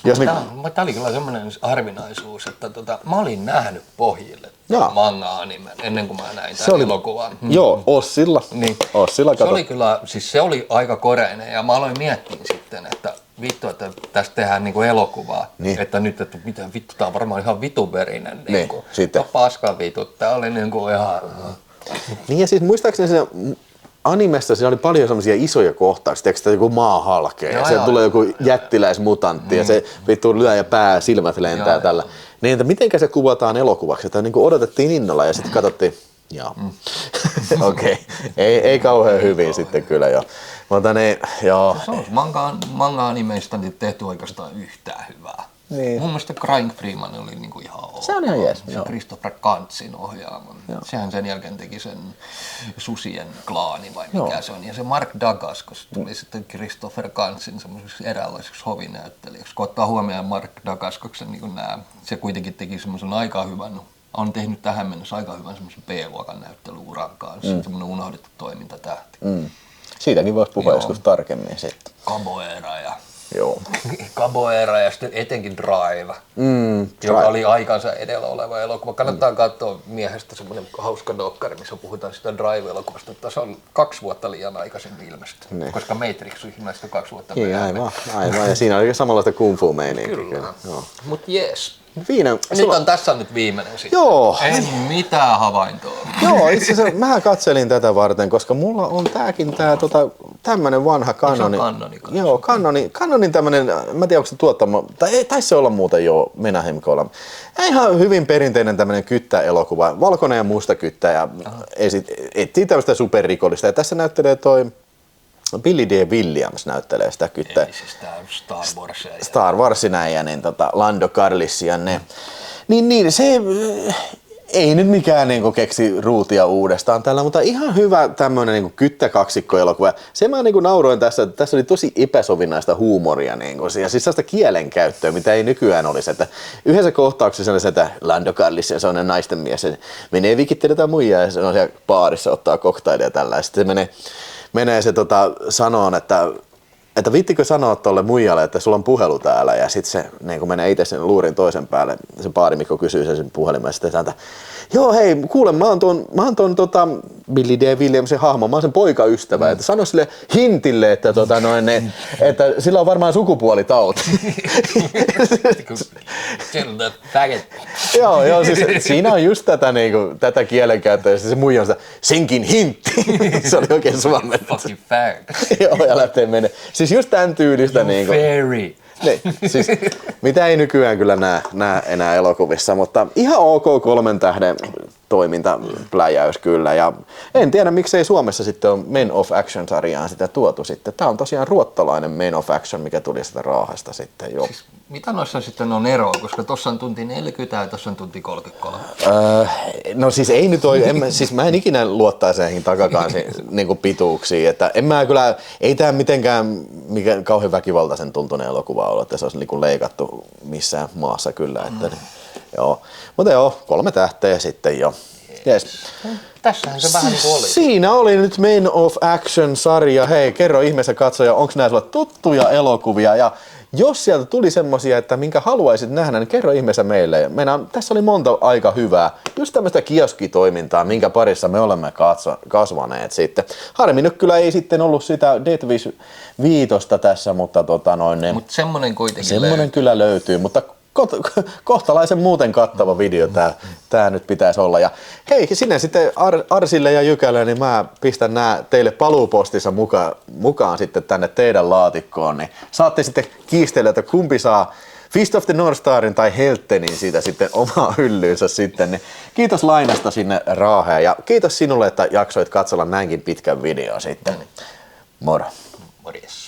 jos Tämä oli kyllä semmoinen harvinaisuus, että mä olin nähnyt pohjille manga-animen ennen kuin mä näin tämän elokuvan. Joo, Ossilla. Niin. Ossilla se oli kyllä, siis se oli aika koreinen ja mä aloin miettiä sitten, että vittu, että tästä tehdään niinku elokuvaa, että nyt, että mitä vittu, tää on varmaan ihan vituverinen. Niinku. Sitten. Paskan vitut, tää oli niinku ihan. Niin ja siis muistaakseni se animessa siinä oli paljon semmoisia isoja kohtauksia, että joku maa halkee ja sieltä tulee joku jättiläismutantti ja se vittu lyö ja pää, silmät lentää tällä. Niin, että mitenkä se kuvataan elokuvaksi, että niin odotettiin innolla ja sitten katsottiin, Joo. Okei. Ei kauhean hyvin sitten kyllä jo. Mutta niin, joo. Se on manga-animeista tehty oikeastaan yhtään hyvää. Niin. Mun mielestä Crying Freeman oli niinku ihan ok. Se on ihan jees. Se Christopher Kantzin ohjaama. Sehän sen jälkeen teki sen Susien klaani vai mikä se on. Ja se Mark Douglas, kun se tuli sitten Christopher Kantzin semmoiseksi eräänlaiseksi hovinäyttelijäksi. Kun ottaa huomioon Mark Douglas, kun se kuitenkin teki semmoisen aika hyvän, on tehnyt tähän mennessä aika hyvän semmoisen B-luokan näyttelyuran kanssa. Semmoinen unohdettu toimintatähti. Siitäkin voisi puhua joskus tarkemmin sitten. Caboeira ja Joo. Caboeira ja sitten etenkin Drive, joka oli aikansa edellä oleva elokuva. Kannattaa katsoa Miehestä semmoinen hauska dokkari, missä puhutaan sitä Drive-elokuvasta, että se on 2 vuotta liian aikaisin ilmestynyt, koska Matrix on ilmestynyt 2 vuotta myöhemmin. Aivan, ja siinä oli samanlaista kung fu meininkiä. Kyllä. Mutta jes. Nyt on tässä nyt viimeinen sitten. Joo. Ei mitään havaintoa. Joo, itse asiassa mä katselin tätä varten, koska mulla on tämmönen vanha kanoni. Joo, kanonin tämmönen, mä tiedän onko se tuottama, tai ei taisi se olla muuten jo Menahem Kolam. Ihan hyvin perinteinen tämmönen kyttäelokuva, valkoinen ja musta kyttä ja etsii tämmöistä superrikollista. Ja tässä näyttelee toi Billy D. Williams näyttelee sitä kyttää. Eli siis tää Star Warsin äijä, niin Lando Calrissian ne. Niin se ei nyt mikään niinku keksi ruutia uudestaan tällä, mutta ihan hyvä tämmönen niinku kyttäkaksikkoelokuva. Se mä niinku nauroin tässä oli tosi epäsovinnaista huumoria niinku, ja siis sellaista kielenkäyttöä, mitä ei nykyään olisi. Että yhdessä kohtauksessa on se, että Lando Calrissian, se on naisten mies, se menee vikittelemään muijaa ja se on siellä baarissa, ottaa cocktailia ja tällä. Sitten se menee se sanoon, että viittikö sanoa tuolle muijalle, että sulla on puhelu täällä, ja sitten se niin kun menee itse sen luurin toisen päälle, se baarimikko kysyy sen puhelimen, ja sitten sanoo, että joo hei, kuule, mä oon ton Billy D. Williamsin hahmo, mä oon sen poikaystävä, että sano sille hintille, että, että sillä on varmaan sukupuolitauti. Joo, siis siinä on just tätä kielenkäyttöä, ja se muija on sitä, senkin hintti. Se oli oikein suomentu. Fucking fag. Joo, ja lähtee mennä. Siis just tämän tyylistä niinku. Fairy. Siis, mitä ei nykyään kyllä näe enää elokuvissa, mutta ihan ok 3 tähden toimintapläjäys kyllä. Ja en tiedä miksei Suomessa sitten on Men of Action-sarjaan sitä tuotu sitten. Tää on tosiaan ruottalainen Men of Action, mikä tuli sitä Raahasta sitten jo. Siis, mitä noissa sitten on eroa, koska tossa on tunti 40 ja tossa on tunti 33? No siis ei nyt siis mä en ikinä luottaisi näihin takakansi niinku pituuksiin, että en mä kyllä, ei tää mitenkään kauhean väkivaltaisen tuntunen elokuva ollut, että se olisi niinku leikattu missään maassa kyllä, että joo. Mutta joo, 3 tähteä sitten jo. Yes. Tässähän se vähän niin kuin oli. Siinä oli nyt Men of Action-sarja. Hei, kerro ihmeessä katsoja, onko nämä sulle tuttuja elokuvia? Ja jos sieltä tuli semmosia, että minkä haluaisit nähdä, niin kerro ihmeessä meille. Tässä oli monta aika hyvää. Just tämmöistä kioskitoimintaa, minkä parissa me olemme kasvaneet sitten. Harmi nyt kyllä ei sitten ollut sitä Death Wish 5 tässä, mutta Mutta semmonen kuitenkin semmonen kyllä löytyy, mutta kohtalaisen muuten kattava video tää nyt pitäisi olla. Ja hei, sinne sitten Arsille ja Jykälle, niin mä pistän nää teille paluupostissa mukaan sitten tänne teidän laatikkoon, niin saatte sitten kiistellä, että kumpi saa Fist of the North Starin tai Heltenin siitä sitten omaa hyllyynsä sitten. Niin kiitos lainasta sinne Raaheen ja kiitos sinulle, että jaksoit katsella näinkin pitkän videon sitten. Moro. Morjes.